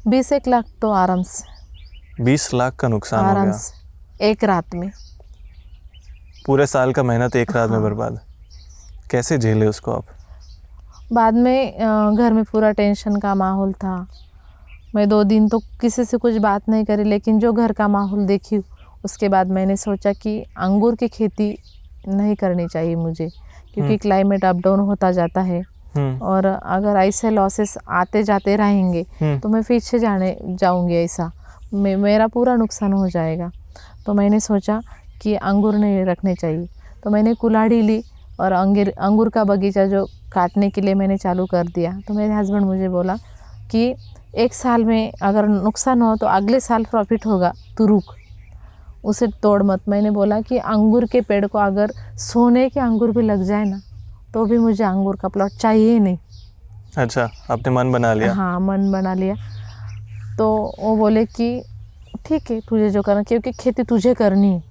20-1 लाख तो आराम से। 20 लाख का नुकसान हो आराम गया? से, एक रात में। पूरे साल का मेहनत एक रात में बर्बाद। कैसे झेले उसको आप? बाद में घर में पूरा टेंशन का माहौल था। मैं 2 दिन तो किसी से कुछ बात नहीं करी, लेकिन जो घर का माहौल देखी उसके बाद मैंने सोचा कि अंगूर की खेती नहीं करनी चाहिए मुझे, क्योंकि क्लाइमेट अप डाउन होता जाता है और अगर ऐसे लॉसेस आते जाते रहेंगे तो मैं पीछे जाऊंगी ऐसा, मेरा पूरा नुकसान हो जाएगा। तो मैंने सोचा कि अंगूर नहीं रखने चाहिए। तो मैंने कुल्हाड़ी ली और अंगूर का बगीचा जो काटने के लिए मैंने चालू कर दिया। तो मेरे हस्बैंड मुझे बोला कि 1 साल में अगर नुकसान हो तो अगले साल प्रॉफिट होगा, तू रुक, उसे तोड़ मत। मैंने बोला कि अंगूर के पेड़ को अगर सोने के अंगूर भी लग जाए ना तो भी मुझे अंगूर का प्लॉट चाहिए ही नहीं। अच्छा, आपने मन बना लिया? हाँ, मन बना लिया। तो वो बोले कि ठीक है, तुझे जो करना, क्योंकि खेती तुझे करनी है।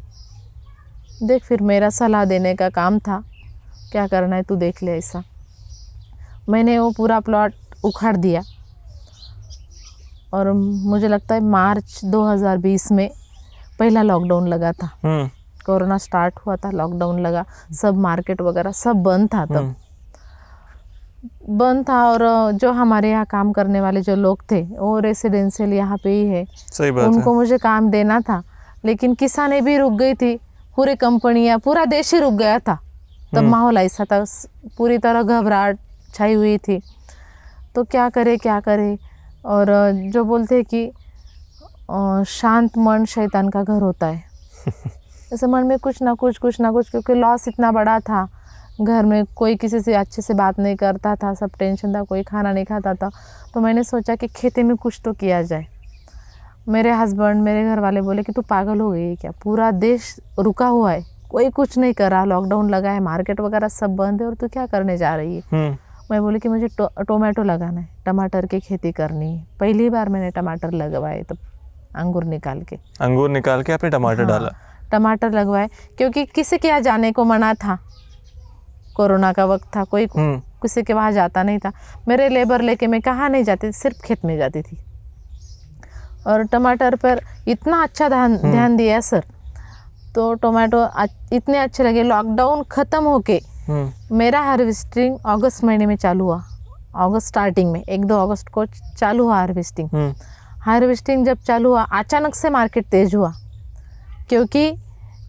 देख, फिर मेरा सलाह देने का काम था, क्या करना है तू देख ले ऐसा। मैंने वो पूरा प्लॉट उखाड़ दिया और मुझे लगता है मार्च 2020 में पहला लॉकडाउन लगा था। कोरोना स्टार्ट हुआ था, लॉकडाउन लगा, सब मार्केट वगैरह सब बंद था। तब बंद था और जो हमारे यहाँ काम करने वाले जो लोग थे वो रेसिडेंशियल यहाँ पे ही है। सही बात उनको है। मुझे काम देना था, लेकिन किसानें भी रुक गई थी, पूरी कंपनियाँ, पूरा देश ही रुक गया था। तब माहौल ऐसा था, पूरी तरह घबराहट छाई हुई थी। तो क्या करे। और जो बोलते हैं कि शांत मन शैतान का घर होता है। ऐसे मन में कुछ ना कुछ, क्योंकि लॉस इतना बड़ा था, घर में कोई किसी से अच्छे से बात नहीं करता था, सब टेंशन था, कोई खाना नहीं खाता था। तो मैंने सोचा कि खेती में कुछ तो किया जाए। मेरे हस्बैंड, मेरे घर वाले बोले कि तू पागल हो गई है क्या, पूरा देश रुका हुआ है, कोई कुछ नहीं कर रहा, लॉकडाउन लगा है, मार्केट वगैरह सब बंद है और तू क्या करने जा रही है। मैं बोली कि मुझे टोमेटो लगाना है, टमाटर की खेती करनी है। पहली बार मैंने टमाटर लगवाए, तो अंगूर निकाल के आपने टमाटर डाला। टमाटर लगवाए, क्योंकि किसी के यहाँ जाने को मना था, कोरोना का वक्त था, कोई किसी के वहाँ जाता नहीं था। मेरे लेबर लेके मैं कहाँ नहीं जाती थी, सिर्फ खेत में जाती थी। और टमाटर पर इतना अच्छा ध्यान दिया सर, तो टोमेटो इतने अच्छे लगे। लॉकडाउन ख़त्म होके मेरा हार्वेस्टिंग अगस्त महीने में चालू हुआ, अगस्त स्टार्टिंग में 1-2 अगस्त को चालू हुआ हार्वेस्टिंग जब चालू हुआ, अचानक से मार्केट तेज़ हुआ, क्योंकि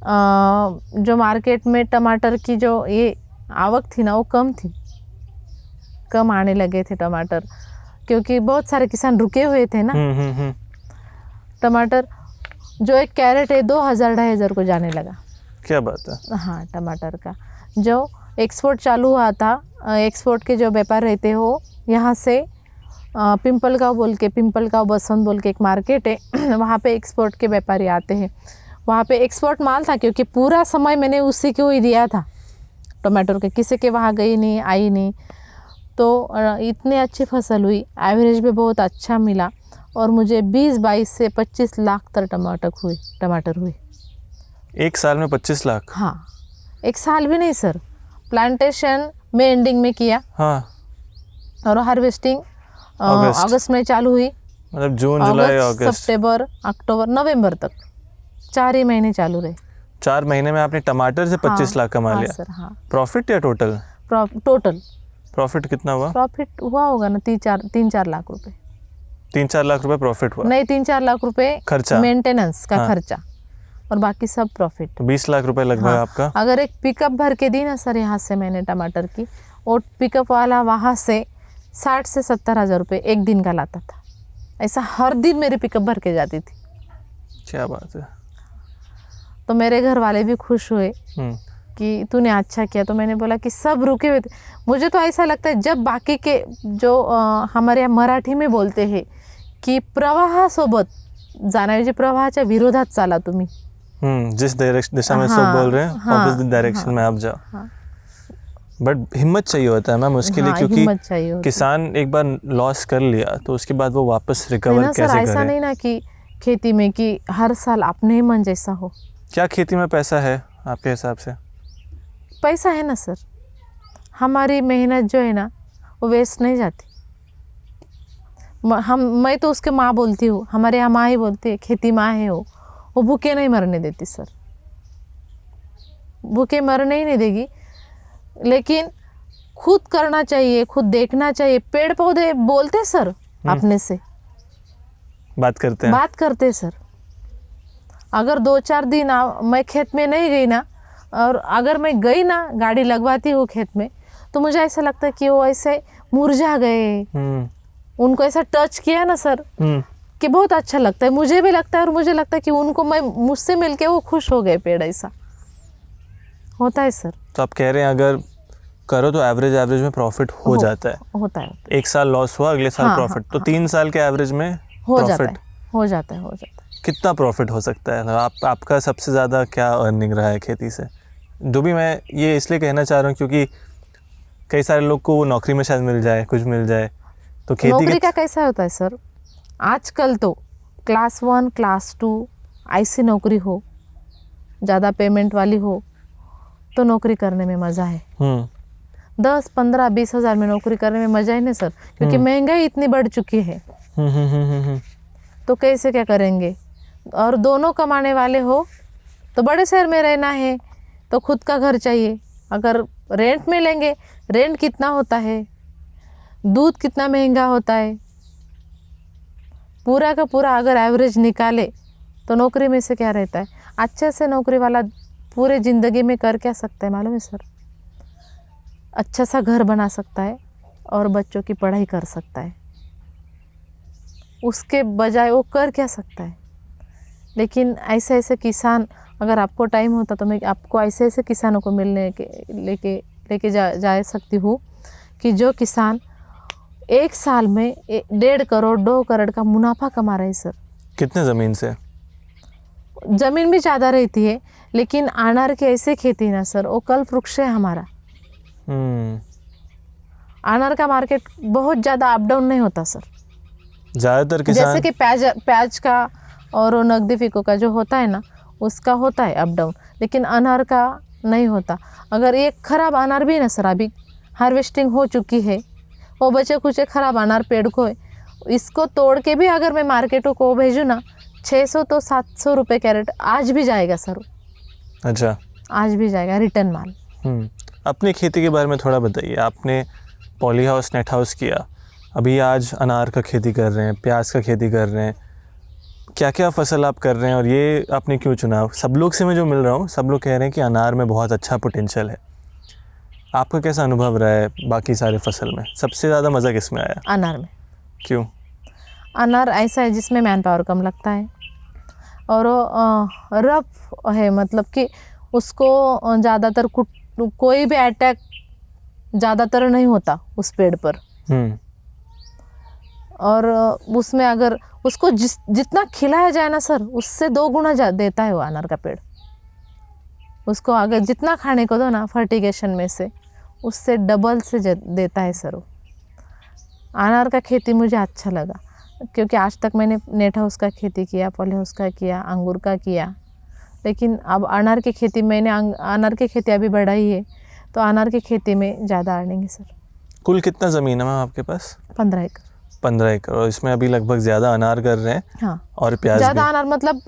जो मार्केट में टमाटर की जो ये आवक थी ना, वो कम आने लगे थे टमाटर, क्योंकि बहुत सारे किसान रुके हुए थे ना। टमाटर जो एक कैरेट है 2000-2500 को जाने लगा। क्या बात है। हाँ, टमाटर का जो एक्सपोर्ट चालू हुआ था, एक्सपोर्ट के जो व्यापार रहते हो यहाँ से पिंपलगांव बसंत बोल के एक मार्केट है, वहाँ पे एक्सपोर्ट के व्यापारी आते हैं। वहाँ पे एक्सपोर्ट माल था, क्योंकि पूरा समय मैंने उसी को ही दिया था टमाटर के, किसी के वहाँ गई नहीं, आई नहीं। तो इतनी अच्छी फसल हुई, एवरेज भी बहुत अच्छा मिला, और मुझे 22 से 25 लाख तक टमाटर हुए। एक साल में 25 लाख? हाँ, एक साल भी नहीं सर, प्लांटेशन में एंडिंग में किया। हाँ। और हार्वेस्टिंग अगस्त में चालू हुई, मतलब जून, जुलाई, अगस्त, सितंबर, अक्टूबर, नवंबर तक 4 ही महीने चालू रहे। 4 महीने में आपने टमाटर से 25 लाख कमा लिया सर। हाँ, प्रॉफिट या टोटल? टोटल प्रॉफिट कितना हुआ? प्रॉफिट हुआ होगा ना 3-4 लाख रुपए। 3-4 लाख रुपए प्रॉफिट हुआ? नहीं, 3-4 लाख रुपए खर्चा, मेंटेनेंस का खर्चा, और बाकी सब प्रॉफिट। तो 20 लाख रुपए लगभग आपका। अगर एक पिकअप भर के दी ना सर यहाँ से मैंने टमाटर की, और पिकअप वाला वहाँ से 60 से 70 हज़ार रुपये एक दिन का लाता था। ऐसा हर दिन मेरी पिकअप भर के जाती थी। क्या बात है। तो मेरे घर वाले भी खुश हुए कि तूने अच्छा किया। तो मैंने बोला कि सब रुके हुए थे। मुझे तो ऐसा लगता है, जब बाकी के जो हमारे यहाँ मराठी में बोलते हैं की प्रवाहासोबत जाण्याऐवजी प्रवाहाच्या विरोधात चाला तुम्ही। जिस दिशा में सब बोल रहे हैं ऑपोजिट डायरेक्शन में आप जाओ। बट हिम्मत चाहिए होता है मैम उसके लिए, क्योंकि किसान एक बार लॉस कर लिया तो उसके बाद वो वापस रिकवर कैसे करे। ऐसा नहीं ना कि खेती में कि हर साल अपने ही मन जैसा हो। क्या खेती में पैसा है आपके हिसाब से? पैसा है ना सर, हमारी मेहनत जो है ना वो वेस्ट नहीं जाती। मैं तो उसके माँ बोलती हूँ, हमारे यहाँ माँ ही बोलती है, खेती माँ है वो भूखे नहीं मरने देती सर, भूखे मरने ही नहीं देगी। लेकिन खुद करना चाहिए, खुद देखना चाहिए। पेड़ पौधे बोलते सर अपने से बात करते हैं सर। अगर 2-4 दिन मैं खेत में नहीं गई ना, और अगर मैं गई ना, गाड़ी लगवाती हूँ खेत में, तो मुझे ऐसा लगता है कि वो ऐसे मुरझा गए। उनको ऐसा टच किया ना सर कि बहुत अच्छा लगता है, मुझे भी लगता है, और मुझे लगता है कि उनको मुझसे मिलके वो खुश हो गए। पेड़ ऐसा होता है सर। तो आप कह रहे हैं अगर करो तो एवरेज में प्रॉफिट हो जाता है। होता है। एक साल लॉस हुआ, अगले साल प्रॉफिट, तो 3 साल के एवरेज में हो जाता है। कितना प्रॉफिट हो सकता है? आपका सबसे ज़्यादा क्या अर्निंग रहा है खेती से? जो भी मैं ये इसलिए कहना चाह रहा हूँ क्योंकि कई सारे लोग को नौकरी में शायद मिल जाए, कुछ मिल जाए, तो खेती नौकरी का कैसा होता है सर, आजकल तो क्लास 1 क्लास 2 ऐसी नौकरी हो, ज़्यादा पेमेंट वाली हो, तो नौकरी करने में मज़ा है। 10, 15, 20 हज़ार में नौकरी करने में मज़ा ही नहीं सर, क्योंकि महंगाई इतनी बढ़ चुकी है। तो कैसे क्या करेंगे? और दोनों कमाने वाले हो तो बड़े शहर में रहना है, तो खुद का घर चाहिए। अगर रेंट में लेंगे, रेंट कितना होता है, दूध कितना महंगा होता है, पूरा का पूरा अगर एवरेज निकाले तो नौकरी में से क्या रहता है? अच्छे से नौकरी वाला पूरे ज़िंदगी में कर क्या सकता है मालूम है सर? अच्छा सा घर बना सकता है और बच्चों की पढ़ाई कर सकता है। उसके बजाय वो कर क्या सकता है? लेकिन ऐसे किसान, अगर आपको टाइम होता तो मैं आपको ऐसे किसानों को मिलने के लेके जा सकती हूँ कि जो किसान 1 साल में 1.5 करोड़ 2 करोड़ का मुनाफा कमा रहे हैं सर। कितने ज़मीन से? ज़मीन भी ज़्यादा रहती है, लेकिन अनार की ऐसे खेती ना सर, वो कल्प वृक्ष है हमारा। अनार का मार्केट बहुत ज़्यादा अप डाउन नहीं होता सर। ज़्यादातर जैसे किसान कि प्याज का और नकदी फीको का जो होता है ना, उसका होता है अप डाउन, लेकिन अनार का नहीं होता। अगर एक खराब अनार भी ना सर, अभी हार्वेस्टिंग हो चुकी है, वो बचे कुछ खराब अनार पेड़ को है, इसको तोड़ के भी अगर मैं मार्केटों को भेजूँ ना, 600 तो 700 रुपये कैरेट आज भी जाएगा सर। अच्छा, आज भी जाएगा रिटर्न माल। अपनी खेती के बारे में थोड़ा बताइए। आपने पॉली हाउस, नेट हाउस किया, अभी आज अनार का खेती कर रहे हैं, प्याज का खेती कर रहे हैं, क्या क्या फसल आप कर रहे हैं और ये आपने क्यों चुना? सब लोग से मैं जो मिल रहा हूँ, सब लोग कह रहे हैं कि अनार में बहुत अच्छा पोटेंशियल है। आपका कैसा अनुभव रहा है बाकी सारे फसल में? सबसे ज़्यादा मज़ा किस में आया? अनार में। क्यों? अनार ऐसा है जिसमें मैन पावर कम लगता है और वो रफ है, मतलब कि उसको ज़्यादातर कोई भी अटैक ज़्यादातर नहीं होता उस पेड़ पर। और उसमें अगर उसको जितना खिलाया जाए ना सर, उससे 2 गुना देता है वो अनार का पेड़। उसको अगर जितना खाने को दो ना फर्टिगेशन में से, उससे डबल से देता है सर वो। अनार का खेती मुझे अच्छा लगा, क्योंकि आज तक मैंने नेट हाउस का खेती किया, पॉली हाउस का किया, अंगूर का किया, लेकिन अब अनार की खेती मैंने अनार की खेती अभी बढ़ाई है, तो अनार की खेती में ज़्यादा अर्निंग है सर। कुल कितना ज़मीन है मैम आपके पास? 15 एकड़। 15 एकड़, और इसमें अभी लगभग ज़्यादा अनार कर रहे हैं। हाँ, और प्याज ज़्यादा भी। अनार मतलब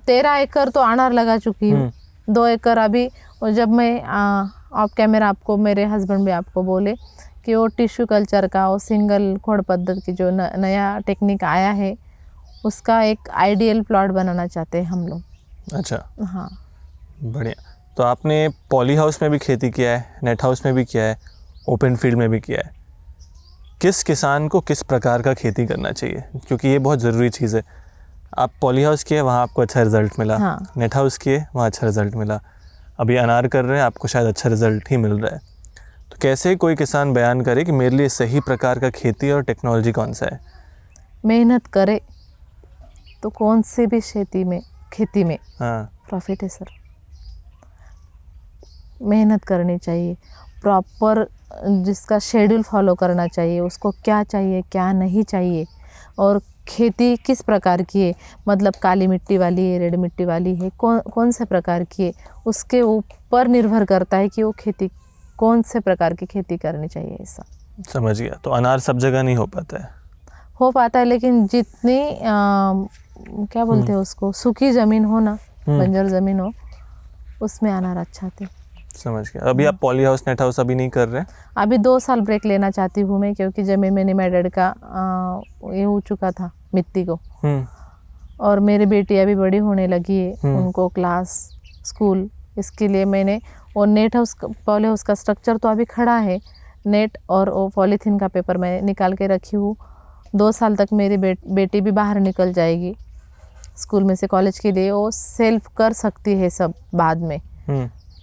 13 एकड़ तो अनार लगा चुकी हूँ। 2 एकड़ अभी, और जब मैं ऑफ कैमरा आपको, मेरे हस्बैंड भी आपको बोले कि वो टिश्यू कल्चर का, वो सिंगल खोड़ पद्धति की जो नया टेक्निक आया है, उसका एक आइडियल प्लॉट बनाना चाहते हैं हम लोग। अच्छा, हाँ, बढ़िया। तो आपने पॉली हाउस में भी खेती किया है, नेट हाउस में भी किया है, ओपन फील्ड में भी किया है। किस किसान को किस प्रकार का खेती करना चाहिए, क्योंकि ये बहुत ज़रूरी चीज़ है। आप पॉली हाउस किए, वहाँ आपको अच्छा रिज़ल्ट मिला। हाँ। नेट हाउस किए, वहाँ अच्छा रिज़ल्ट मिला। अभी अनार कर रहे हैं, आपको शायद अच्छा रिज़ल्ट ही मिल रहा है। तो कैसे कोई किसान बयान करे कि मेरे लिए सही प्रकार का खेती और टेक्नोलॉजी कौन सा है? मेहनत करे तो कौन सी भी खेती में हाँ, प्रॉफिट है सर। मेहनत करनी चाहिए, प्रॉपर जिसका शेड्यूल फॉलो करना चाहिए, उसको क्या चाहिए क्या नहीं चाहिए, और खेती किस प्रकार की है, मतलब काली मिट्टी वाली है, रेड मिट्टी वाली है, कौन से प्रकार की है, उसके ऊपर निर्भर करता है कि वो खेती कौन से प्रकार की खेती करनी चाहिए। ऐसा समझ गया। तो अनार सब जगह नहीं हो पाता है? हो पाता है, लेकिन जितनी क्या बोलते हैं उसको, सूखी ज़मीन हो ना, बंजर ज़मीन हो, उसमें अनार अच्छा थे। समझ गया। अभी आप पॉली हाउस, नेट हाउस अभी नहीं कर रहे? अभी 2 साल ब्रेक लेना चाहती हूँ मैं, क्योंकि ज़मीन में निमेटेड का ये हो चुका था मिट्टी को, और मेरी बेटी अभी बड़ी होने लगी है, उनको क्लास, स्कूल, इसके लिए मैंने, और नेट हाउस, पॉली हाउस का स्ट्रक्चर तो अभी खड़ा है, नेट और वो पॉलीथीन का पेपर मैं निकाल के रखी हूँ। 2 साल तक मेरी बेटी भी बाहर निकल जाएगी स्कूल में से, कॉलेज के लिए, वो सेल्फ कर सकती है सब बाद में।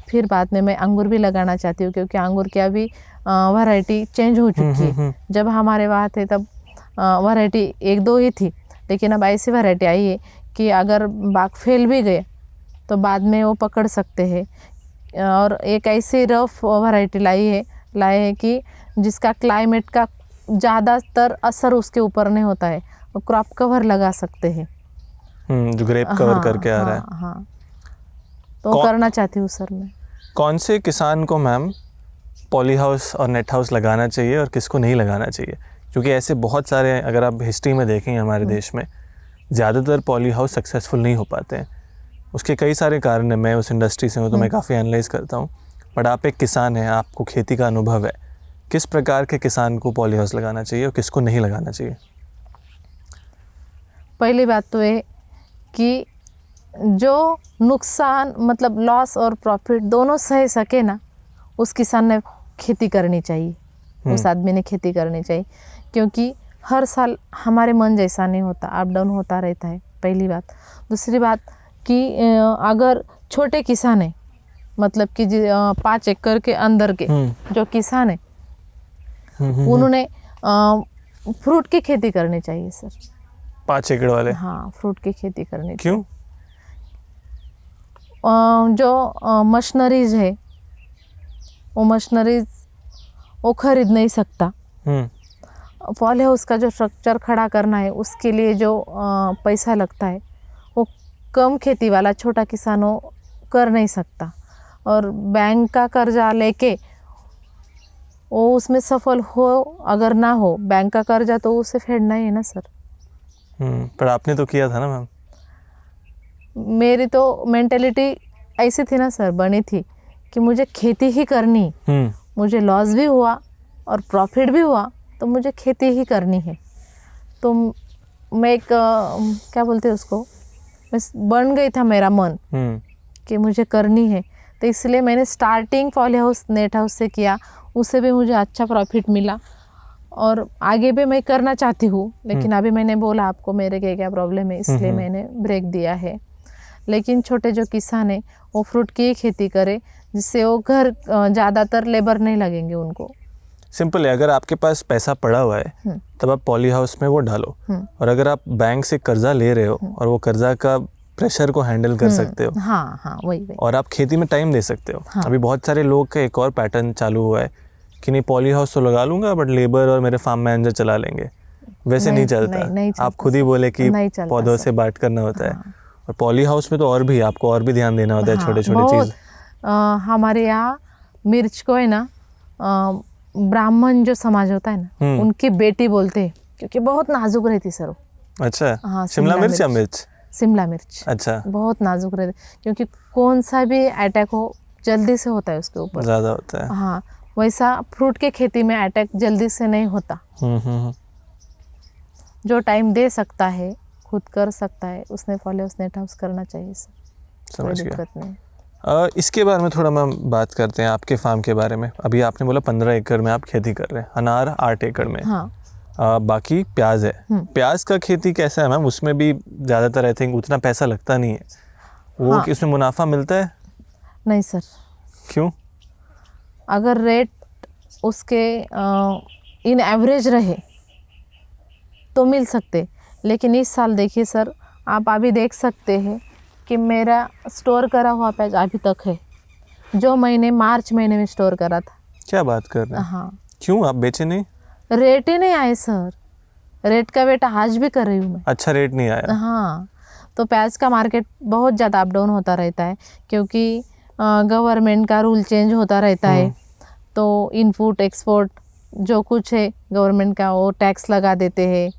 फिर बाद में मैं अंगूर भी लगाना चाहती हूँ, क्योंकि अंगूर की अभी वैरायटी चेंज हो चुकी है। जब हमारे वहाँ थे तब वैरायटी 1-2 ही थी, लेकिन अब ऐसी वैरायटी आई है कि अगर बाग फैल भी गए तो बाद में वो पकड़ सकते हैं। और एक ऐसी रफ वैरायटी लाए है कि जिसका क्लाइमेट का ज़्यादातर असर उसके ऊपर नहीं होता है, वो क्रॉप कवर लगा सकते हैं, जो ग्रेप कवर करके आ रहा है। हाँ, तो करना चाहती हूँ सर मैं। कौन से किसान को मैम पॉली हाउस और नेट हाउस लगाना चाहिए और किसको नहीं लगाना चाहिए? क्योंकि ऐसे बहुत सारे, अगर आप हिस्ट्री में देखें हमारे देश में, ज़्यादातर पॉली हाउस सक्सेसफुल नहीं हो पाते हैं। उसके कई सारे कारण हैं, मैं उस इंडस्ट्री से हूँ तो मैं काफ़ी एनालाइज करता हूँ। बट आप एक किसान हैं, आपको खेती का अनुभव है, किस प्रकार के किसान को पॉली हाउस लगाना चाहिए और किसको नहीं लगाना चाहिए? पहली बात तो ये कि जो नुकसान, मतलब लॉस और प्रॉफिट दोनों सह सके ना, उस किसान ने खेती करनी चाहिए, उस आदमी ने खेती करनी चाहिए, क्योंकि हर साल हमारे मन जैसा नहीं होता, अप डाउन होता रहता है, पहली बात। दूसरी बात कि अगर छोटे किसान हैं, मतलब कि 5 एकड़ के अंदर के जो किसान हैं, उन्होंने फ्रूट की खेती करनी चाहिए सर। 5 एकड़ वाले? हाँ, फ्रूट की खेती करनी थी। क्यों? जो मशीनरीज है वो मशीनरीज वो खरीद नहीं सकता। पॉली हाउस का जो स्ट्रक्चर खड़ा करना है उसके लिए जो पैसा लगता है वो कम खेती वाला छोटा किसानों कर नहीं सकता, और बैंक का कर्जा लेके वो उसमें सफल हो अगर ना हो बैंक का कर्जा तो उसे फेडना ही है ना सर। पर आपने तो किया था ना मैम। मेरी तो मेंटेलिटी ऐसी थी ना सर, बनी थी कि मुझे खेती ही करनी, मुझे लॉस भी हुआ और प्रॉफिट भी हुआ तो मुझे खेती ही करनी है। तो मैं एक क्या बोलते हैं उसको, बन गई था मेरा मन कि मुझे करनी है, तो इसलिए मैंने starting poly house net house से किया, उससे भी मुझे अच्छा प्रॉफिट मिला और आगे भी मैं करना चाहती हूँ, लेकिन अभी मैंने बोला आपको मेरे क्या प्रॉब्लम है इसलिए मैंने ब्रेक दिया है। लेकिन छोटे जो किसान है वो फ्रूट की खेती करे जिससे वो घर ज़्यादातर लेबर नहीं लगेंगे उनको। सिंपल है, अगर आपके पास पैसा पड़ा हुआ है तब आप पॉली हाउस में वो डालो, और अगर आप बैंक से कर्जा ले रहे हो और वो कर्जा का प्रेशर को हैंडल कर सकते हो, हाँ हाँ वही। और आप खेती में टाइम दे सकते हो। हाँ। अभी बहुत सारे लोग का एक और पैटर्न चालू हुआ है कि नहीं पॉली हाउस तो लगा लूंगा बट लेबर और मेरे फार्म मैनेजर चला लेंगे, वैसे नहीं चलता। नहीं चलता आप खुद ही बोले कि नहीं चलता पौधों सर। से बात करना होता है, हाँ। और पॉली हाउस में तो और भी आपको और भी ध्यान देना होता है, छोटे छोटे बहुत, चीज़। हमारे यहाँ मिर्च को है ना ब्राह्मण जो समाज होता है ना उनकी बेटी बोलते हैं क्योंकि बहुत नाजुक रहती सर वो। अच्छा, हाँ, शिमला मिर्च या मिर्च? शिमला मिर्च अच्छा, बहुत नाजुक रहती क्योंकि कौन सा भी अटैक हो जल्दी से होता है उसके ऊपर, ज़्यादा होता है। हाँ वैसा फ्रूट के खेती में अटैक जल्दी से नहीं होता। जो टाइम दे सकता है खुद कर सकता है उसने पॉली हाउस नेट हाउस करना चाहिए सर, कोई समझ गया। दिक्कत नहीं। इसके बारे में थोड़ा मैम बात करते हैं, आपके फार्म के बारे में। अभी आपने बोला 15 एकड़ में आप खेती कर रहे हैं, अनार 8 एकड़ में। हाँ, बाकी प्याज है। प्याज का खेती कैसा है मैम? उसमें भी ज़्यादातर आई थिंक उतना पैसा लगता नहीं है वो, हाँ। कि उसमें मुनाफा मिलता है? नहीं सर, क्यों? अगर रेट उसके इन एवरेज रहे तो मिल सकते, लेकिन इस साल देखिए सर, आप अभी देख सकते हैं कि मेरा स्टोर करा हुआ प्याज अभी तक है जो मैंने मार्च महीने में स्टोर करा था। क्या बात कर रहे हैं? हाँ, क्यों आप बेचे नहीं? रेट ही नहीं आए सर, रेट का वेट आज भी कर रही हूँ मैं। अच्छा, रेट नहीं आया? हाँ, तो प्याज का मार्केट बहुत ज़्यादा अप डाउन होता रहता है क्योंकि गवर्नमेंट का रूल चेंज होता रहता है, तो इनपुट एक्सपोर्ट जो कुछ है गवर्नमेंट का वो टैक्स लगा देते हैं,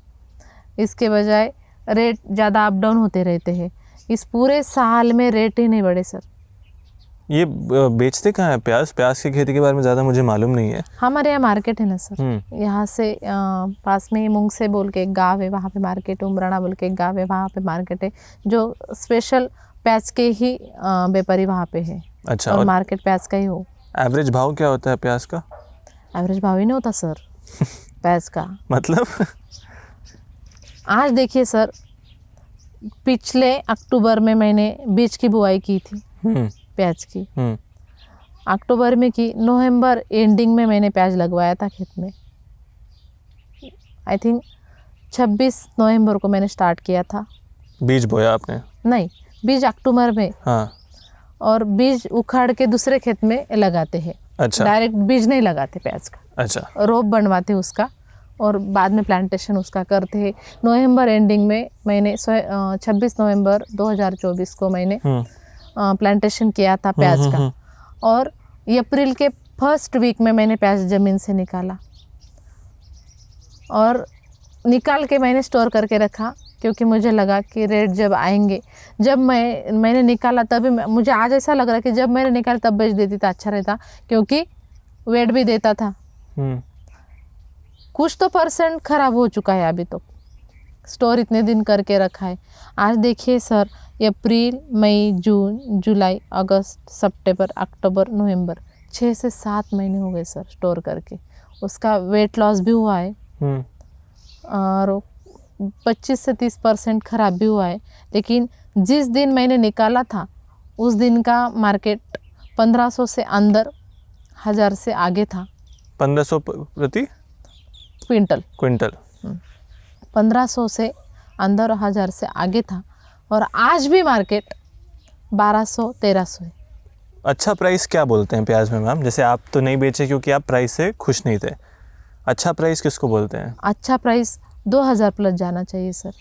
इसके बजाय रेट ज़्यादा अप डाउन होते रहते हैं। इस पूरे साल में रेट ही नहीं बढ़े सर। ये बेचते कहाँ है प्याज? प्याज की खेती के बारे में ज़्यादा मुझे मालूम नहीं है। हमारे यहाँ मार्केट है ना सर, यहाँ से पास में ही मूंग से बोल के एक गाँव है, वहाँ पे मार्केट, उमराना बोल के एक गाँव है, वहाँ पे मार्केट है जो स्पेशल प्याज के ही व्यापारी वहाँ पे है। अच्छा, और मार्केट प्याज का ही हो। एवरेज भाव क्या होता है प्याज का? एवरेज भाव ही नहीं होता सर प्याज का। मतलब आज देखिए सर, पिछले अक्टूबर में मैंने बीज की बुआई की थी प्याज की, अक्टूबर में की, नवंबर एंडिंग में मैंने प्याज लगवाया था खेत में। आई थिंक 26 नवंबर को मैंने स्टार्ट किया था। बीज बोया आपने? नहीं, बीज अक्टूबर में। हाँ। और बीज उखाड़ के दूसरे खेत में लगाते हैं। अच्छा, डायरेक्ट बीज नहीं लगाते प्याज का। अच्छा, रोप बनवाते उसका और बाद में प्लांटेशन उसका करते हैं। नवंबर एंडिंग में मैंने 26 नवंबर 2024 को मैंने प्लांटेशन किया था प्याज का, और अप्रैल के फर्स्ट वीक में मैंने प्याज ज़मीन से निकाला और निकाल के मैंने स्टोर करके रखा क्योंकि मुझे लगा कि रेट जब आएंगे, जब मैंने निकाला तभी मुझे आज ऐसा लग रहा है कि जब मैंने निकाला तब बेच देती तो अच्छा रहता क्योंकि वेट भी देता था। कुछ तो परसेंट ख़राब हो चुका है अभी तो, स्टोर इतने दिन करके रखा है। आज देखिए सर, अप्रैल, मई, जून, जुलाई, अगस्त, सितंबर, अक्टूबर, नवंबर, 6 से 7 महीने हो गए सर स्टोर करके। उसका वेट लॉस भी हुआ है और 25 से 30% ख़राब भी हुआ है। लेकिन जिस दिन मैंने निकाला था उस दिन का मार्केट 1500 से अंदर, 1000 से आगे था। 1500 प्रति क्विंटल? क्विंटल। 1500 से अंदर 1000 से आगे था और आज भी मार्केट 1200-1300 है। अच्छा प्राइस क्या बोलते हैं प्याज में मैम? जैसे आप तो नहीं बेचे क्योंकि आप प्राइस से खुश नहीं थे। अच्छा प्राइस किसको बोलते हैं? अच्छा प्राइस 2000 प्लस जाना चाहिए सर,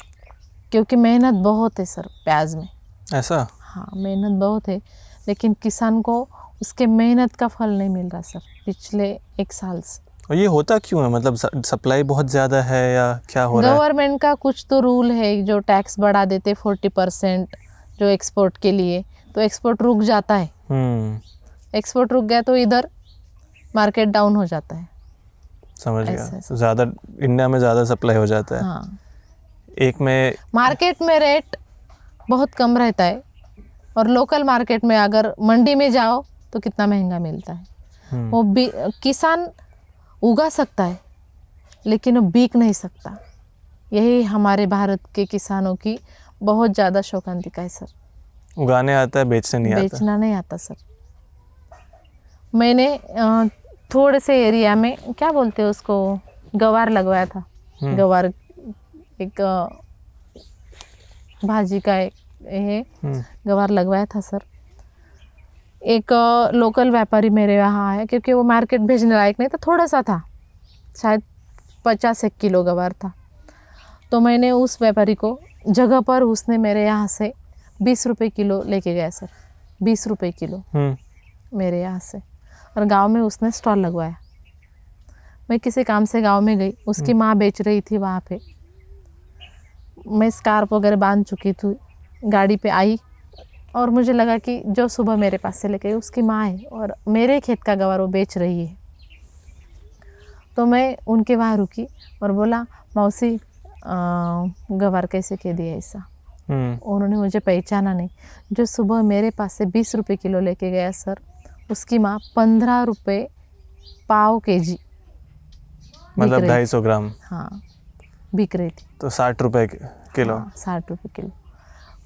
क्योंकि मेहनत बहुत है सर प्याज में। ऐसा? हाँ, मेहनत बहुत है, लेकिन किसान को उसके मेहनत का फल नहीं मिल रहा सर पिछले 1 साल से। और ये होता क्यों है? मतलब सप्लाई बहुत ज़्यादा है या क्या हो रहा है? गवर्नमेंट का कुछ तो रूल है, जो टैक्स बढ़ा देते 40% जो एक्सपोर्ट के लिए, तो एक्सपोर्ट रुक जाता है। एक्सपोर्ट रुक गया तो इधर मार्केट डाउन हो जाता है। समझ गया। ऐसा- तो ज़्यादा इंडिया में ज़्यादा सप्लाई हो जाता है। हाँ, एक में मार्केट में रेट बहुत कम रहता है और लोकल मार्केट में अगर मंडी में जाओ तो कितना महंगा मिलता है। वो किसान उगा सकता है लेकिन वो बिक नहीं सकता। यही हमारे भारत के किसानों की बहुत ज़्यादा शौकांतिका है सर। उगाने आता है, बेचने नहीं आता। बेचना नहीं आता सर। मैंने थोड़े से एरिया में क्या बोलते हैं उसको, गवार लगवाया था। गवार एक भाजी का एक है, गवार लगवाया था सर। एक लोकल व्यापारी मेरे यहाँ है, क्योंकि वो मार्केट भेजने लायक नहीं था, थोड़ा सा था, शायद 50-1 किलो गवार था। तो मैंने उस व्यापारी को जगह पर, उसने मेरे यहाँ से 20 रुपये किलो लेके गया सर। 20 रुपये किलो मेरे यहाँ से। और गांव में उसने स्टॉल लगवाया। मैं किसी काम से गांव में गई, उसकी माँ बेच रही थी वहाँ पे। मैं स्कार्फ वगैरह बांध चुकी थी, गाड़ी पे आई और मुझे लगा कि जो सुबह मेरे पास से लेके गई उसकी माँ है और मेरे खेत का गवार वो बेच रही है। तो मैं उनके वहाँ रुकी और बोला, मौसी गवार कैसे कह दिया ऐसा। उन्होंने मुझे पहचाना नहीं। जो सुबह मेरे पास से 20 रुपये किलो लेके गया सर, उसकी माँ 15 रुपये पाव केजी, मतलब 250 ग्राम। हाँ, बिक रही थी। तो 60 रुपये किलो। हाँ, 60 रुपये किलो।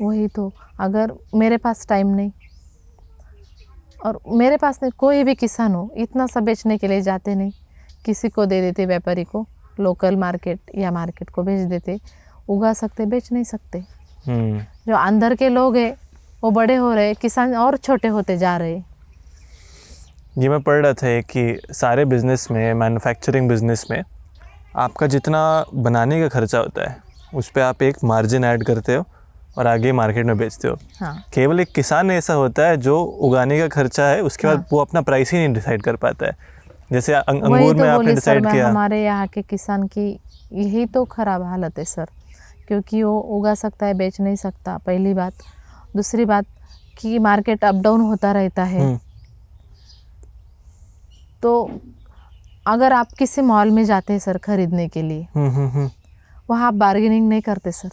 वही तो, अगर मेरे पास टाइम नहीं और मेरे पास नहीं, कोई भी किसान हो इतना सब बेचने के लिए जाते नहीं, किसी को दे देते, व्यापारी को, लोकल मार्केट या मार्केट को भेज देते। उगा सकते, बेच नहीं सकते। जो अंदर के लोग हैं वो बड़े हो रहे, किसान और छोटे होते जा रहे। ये मैं पढ़ रहा था कि सारे बिजनेस में, मैन्युफैक्चरिंग बिजनेस में आपका जितना बनाने का खर्चा होता है उस पर आप एक मार्जिन ऐड करते हो और आगे मार्केट में बेचते हो। हाँ, केवल एक किसान ऐसा होता है जो उगाने का खर्चा है उसके बाद वो अपना प्राइस ही नहीं डिसाइड कर पाता है। जैसे अंगूर में आपने डिसाइड किया। हमारे यहाँ के किसान की यही तो खराब हालत है सर, क्योंकि वो उगा सकता है, बेच नहीं सकता, पहली बात। दूसरी बात कि मार्केट अप डाउन होता रहता है। तो अगर आप किसी मॉल में जाते हैं सर खरीदने के लिए, वहाँ आप बार्गेनिंग नहीं करते सर।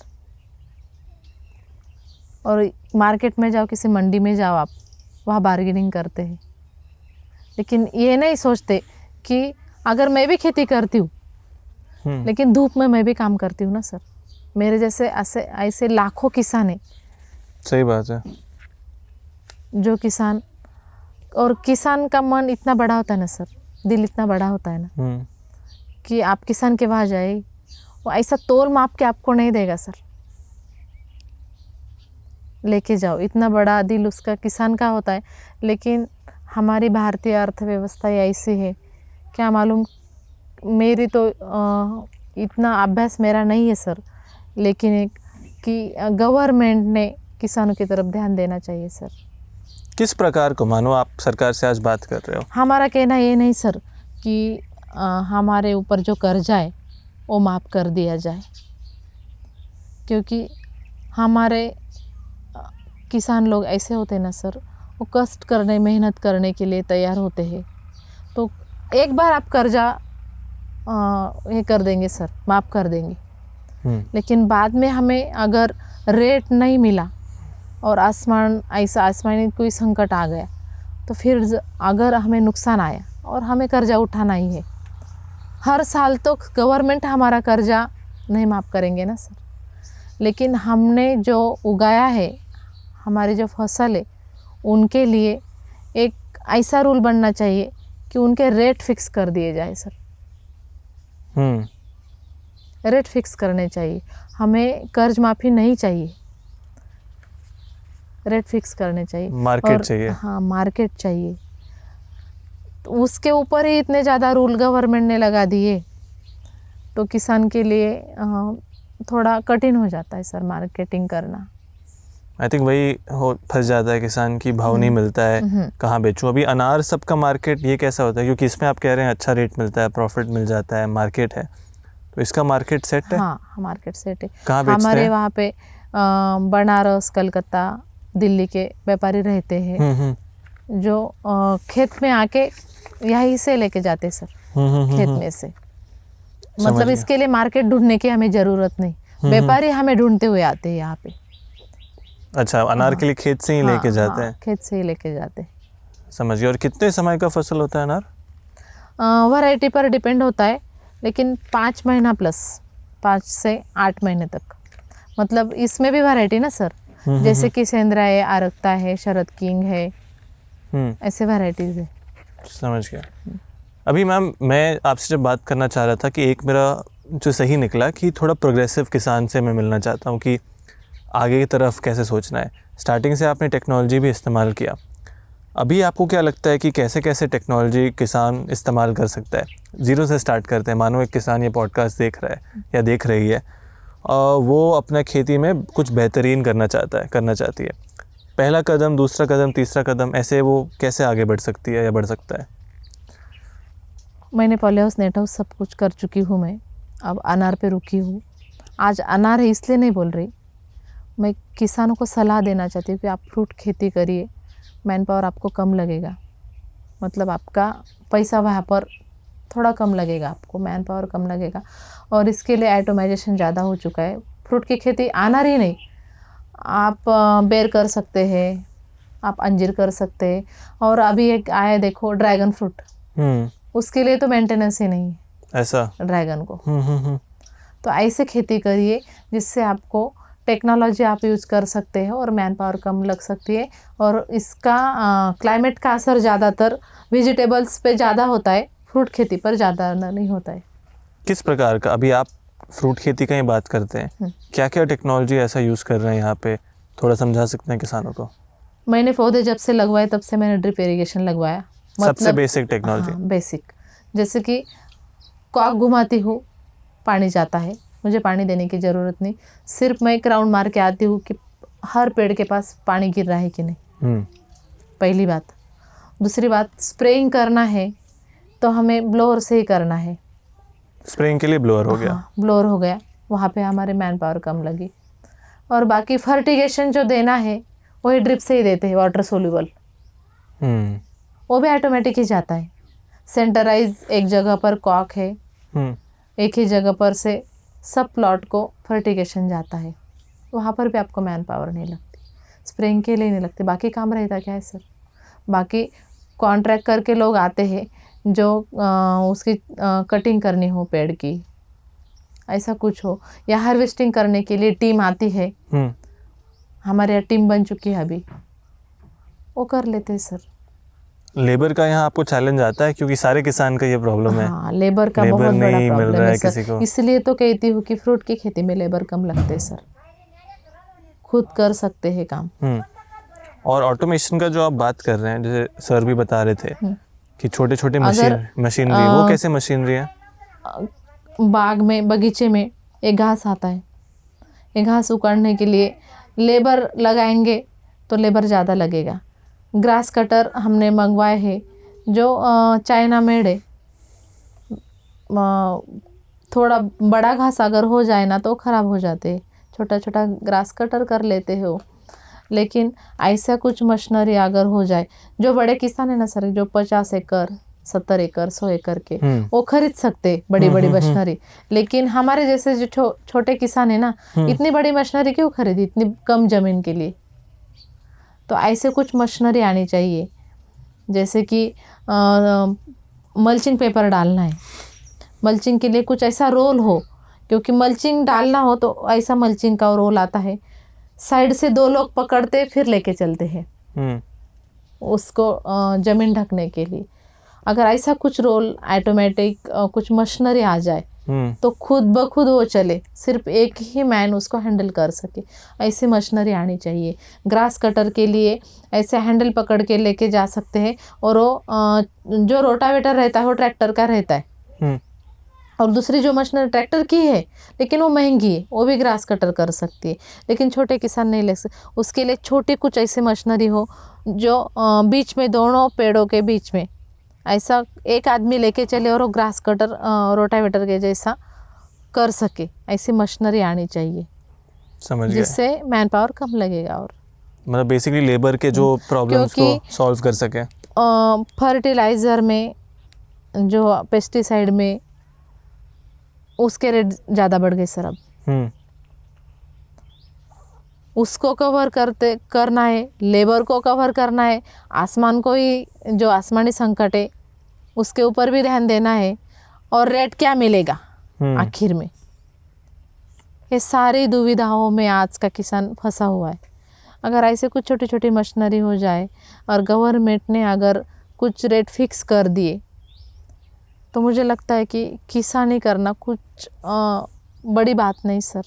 और मार्केट में जाओ, किसी मंडी में जाओ, आप वहाँ बार्गेनिंग करते हैं। लेकिन ये नहीं सोचते कि अगर मैं भी खेती करती हूँ लेकिन धूप में मैं भी काम करती हूँ ना सर। मेरे जैसे ऐसे लाखों किसान हैं। सही बात है। जो किसान, और किसान का मन इतना बड़ा होता है ना सर, दिल इतना बड़ा होता है ना कि आप किसान के वहाँ जाए, वो ऐसा तोल माप के आपको नहीं देगा सर। लेके जाओ, इतना बड़ा दिल उसका, किसान का होता है। लेकिन हमारी भारतीय अर्थव्यवस्था ऐसी है, क्या मालूम, मेरी तो इतना अभ्यास मेरा नहीं है सर, लेकिन एक कि गवर्नमेंट ने किसानों की तरफ ध्यान देना चाहिए सर। किस प्रकार को, मानो आप सरकार से आज बात कर रहे हो, हमारा कहना ये नहीं सर कि हमारे ऊपर जो कर्जा है वो माफ़ कर दिया जाए, क्योंकि हमारे किसान लोग ऐसे होते हैं ना सर, वो कष्ट करने, मेहनत करने के लिए तैयार होते हैं। तो एक बार आप कर्जा ये कर देंगे सर, माफ़ कर देंगे, लेकिन बाद में हमें अगर रेट नहीं मिला और आसमानी कोई संकट आ गया तो फिर अगर हमें नुकसान आया और हमें कर्जा उठाना ही है, हर साल तो गवर्नमेंट हमारा कर्जा नहीं माफ़ करेंगे ना सर। लेकिन हमने जो उगाया है, हमारी जो फसल है, उनके लिए एक ऐसा रूल बनना चाहिए कि उनके रेट फिक्स कर दिए जाए सर। रेट फिक्स करने चाहिए। हमें कर्ज माफ़ी नहीं चाहिए, रेट फिक्स करने चाहिए। मार्केट चाहिए। हाँ, मार्केट चाहिए। तो उसके ऊपर ही इतने ज़्यादा रूल गवर्नमेंट ने लगा दिए तो किसान के लिए थोड़ा कठिन हो जाता है सर मार्केटिंग करना। आई थिंक वही हो फंस जाता है किसान की, भाव नहीं मिलता है, कहाँ बेचूं। अभी अनार सबका मार्केट ये कैसा होता है, क्योंकि इसमें आप कह रहे हैं अच्छा रेट मिलता है, प्रॉफिट मिल जाता है, मार्केट है, तो इसका मार्केट सेट है? हाँ, मार्केट सेट है। कहाँ बेचते हमारे हैं? वहाँ पे बनारस, कलकत्ता, दिल्ली के व्यापारी रहते हैं जो खेत में आके यहीं से लेके जाते सर, खेत में से। मतलब गया। इसके लिए मार्केट ढूंढने की हमें ज़रूरत नहीं, व्यापारी हमें ढूंढते हुए आते हैं यहाँ पे। अच्छा, अनार के लिए खेत से ही लेके जाते हैं? खेत से ही लेके जाते हैं। समझ गया। और कितने समय का फसल होता है अनार? वैरायटी पर डिपेंड होता है, लेकिन 5 महीना प्लस, 5 से 8 महीने तक। मतलब इसमें भी वैरायटी ना सर, जैसे कि सेंद्रा है, आरक्ता है, शरद किंग है, ऐसे वैरायटीज़ है। समझ गया। अभी मैम मैं आपसे जब बात करना चाह रहा था कि एक मेरा जो सही निकला कि थोड़ा प्रोग्रेसिव किसान से मैं मिलना चाहता हूँ कि आगे की तरफ कैसे सोचना है। स्टार्टिंग से आपने टेक्नोलॉजी भी इस्तेमाल किया, अभी आपको क्या लगता है कि कैसे कैसे टेक्नोलॉजी किसान इस्तेमाल कर सकता है? ज़ीरो से स्टार्ट करते हैं। मानो एक किसान ये पॉडकास्ट देख रहा है या देख रही है, वो अपना खेती में कुछ बेहतरीन करना चाहती है। पहला कदम, दूसरा कदम, तीसरा कदम, ऐसे वो कैसे आगे बढ़ सकती है या बढ़ सकता है? मैंने पॉली हाउस, नेट हाउस सब कुछ कर चुकी हूँ मैं, अब अनार पे रुकी हूँ। आज अनार है इसलिए नहीं बोल रही, मैं किसानों को सलाह देना चाहती हूँ कि आप फ्रूट खेती करिए, मैन पावर आपको कम लगेगा, मतलब आपका पैसा वहाँ पर थोड़ा कम लगेगा, आपको मैन पावर कम लगेगा। और इसके लिए ऑटोमाइजेशन ज़्यादा हो चुका है। फ्रूट की खेती अनार ही नहीं, आप बेर कर सकते हैं, आप अंजीर कर सकते हैं, और अभी एक आया देखो ड्रैगन फ्रूट, उसके लिए तो मेंटेनेंस ही नहीं है ऐसा ड्रैगन को। तो ऐसे खेती करिए जिससे आपको टेक्नोलॉजी आप यूज़ कर सकते हैं और मैन पावर कम लग सकती है। और इसका क्लाइमेट का असर ज़्यादातर वेजिटेबल्स पे ज़्यादा होता है, फ्रूट खेती पर ज़्यादा नहीं होता है। किस प्रकार का? अभी आप फ्रूट खेती का ही बात करते हैं, क्या क्या टेक्नोलॉजी ऐसा यूज़ कर रहे हैं यहाँ पे, थोड़ा समझा सकते हैं किसानों को? मैंने पौधे जब से लगवाए तब से मैंने ड्रिप इरिगेशन लगवाया। सबसे बेसिक टेक्नोलॉजी। हाँ, बेसिक। जैसे कि कॉक घुमाती हूँ, पानी जाता है, मुझे पानी देने की ज़रूरत नहीं, सिर्फ मैं एक राउंड मार के आती हूँ कि हर पेड़ के पास पानी गिर रहा है कि नहीं, पहली बात। दूसरी बात, स्प्रेइंग करना है तो हमें ब्लोअर से ही करना है। स्प्रेइंग के लिए ब्लोअर हो गया? हाँ, ब्लोअर हो गया, वहाँ पे हमारे मैन पावर कम लगी। और बाकी फर्टिगेशन जो देना है वही ड्रिप से ही देते हैं, वाटर सोल्यूबल, वो भी ऑटोमेटिक ही जाता है। सेंटराइज एक जगह पर कॉक है, एक ही जगह पर से सब प्लॉट को फर्टिगेशन जाता है, वहाँ पर भी आपको मैन पावर नहीं लगती, स्प्रेइंग के लिए नहीं लगती। बाकी काम रहता क्या है सर? बाकी कॉन्ट्रैक्ट करके लोग आते हैं जो उसकी कटिंग करनी हो पेड़ की, ऐसा कुछ हो, या हार्वेस्टिंग करने के लिए टीम आती है, हमारे यहाँ टीम बन चुकी है अभी, वो कर लेते हैं सर। लेबर का यहाँ आपको चैलेंज आता है, क्योंकि सारे किसान का ये प्रॉब्लम है। हाँ, लेबर का बहुत बड़ा नहीं मिल प्रॉब्लम रहा है किसी को। सर। इसलिए तो कहती हूँ कि फ्रूट की खेती में लेबर कम लगते हैं सर, खुद कर सकते हैं काम। और ऑटोमेशन का जो आप बात कर रहे हैं, जैसे सर भी बता रहे थे कि छोटे छोटे मशीनरी, वो कैसे मशीनरी है? बाग में, बगीचे में एक घास आता है, एक घास उखाड़ने के लिए लेबर लगाएंगे तो लेबर ज़्यादा लगेगा। ग्रास कटर हमने मंगवाए हैं जो चाइना मेड है, थोड़ा बड़ा घास अगर हो जाए ना तो ख़राब हो जाते हैं, छोटा छोटा ग्रास कटर कर लेते हो। लेकिन ऐसा कुछ मशीनरी अगर हो जाए, जो बड़े किसान है ना सर, जो 50 एकड़ 70 एकड़ 100 एकड़ के, वो खरीद सकते बड़ी बड़ी मशीनरी। लेकिन हमारे जैसे जो छोटे किसान है ना, इतनी बड़ी मशीनरी क्यों खरीदी इतनी कम ज़मीन के लिए? तो ऐसे कुछ मशीनरी आनी चाहिए, जैसे कि मल्चिंग पेपर डालना है, मल्चिंग के लिए कुछ ऐसा रोल हो, क्योंकि मल्चिंग डालना हो तो ऐसा मल्चिंग का रोल आता है, साइड से 2 लोग पकड़ते फिर लेके चलते हैं उसको ज़मीन ढकने के लिए। अगर ऐसा कुछ रोल ऑटोमेटिक कुछ मशीनरी आ जाए तो खुद ब खुद वो चले, सिर्फ एक ही मैन उसको हैंडल कर सके, ऐसी मशीनरी आनी चाहिए। ग्रास कटर के लिए ऐसे हैंडल पकड़ के लेके जा सकते हैं, और वो जो रोटावेटर रहता है वो ट्रैक्टर का रहता है, हम्म, और दूसरी जो मशीनरी ट्रैक्टर की है लेकिन वो महंगी है, वो भी ग्रास कटर कर सकती है, लेकिन छोटे किसान नहीं ले सकते। उसके लिए छोटी कुछ ऐसी मशीनरी हो जो बीच में, दोनों पेड़ों के बीच में ऐसा एक आदमी लेके चले और वो ग्रास कटर रोटावेटर के जैसा कर सके, ऐसी मशीनरी आनी चाहिए, समझ गया। जिससे मैन पावर कम लगेगा। और मतलब बेसिकली लेबर के जो प्रॉब्लम्स को क्योंकि सॉल्व कर सके। फर्टिलाइज़र में, जो पेस्टिसाइड में, उसके रेट ज़्यादा बढ़ गए सर अब। हम्म, उसको कवर करना है, लेबर को कवर करना है, आसमान को ही, जो आसमानी संकट है उसके ऊपर भी ध्यान देना है, और रेट क्या मिलेगा आखिर में। ये सारी दुविधाओं में आज का किसान फंसा हुआ है। अगर ऐसे कुछ छोटी छोटी मशीनरी हो जाए और गवर्नमेंट ने अगर कुछ रेट फिक्स कर दिए, तो मुझे लगता है कि किसानी करना कुछ बड़ी बात नहीं सर,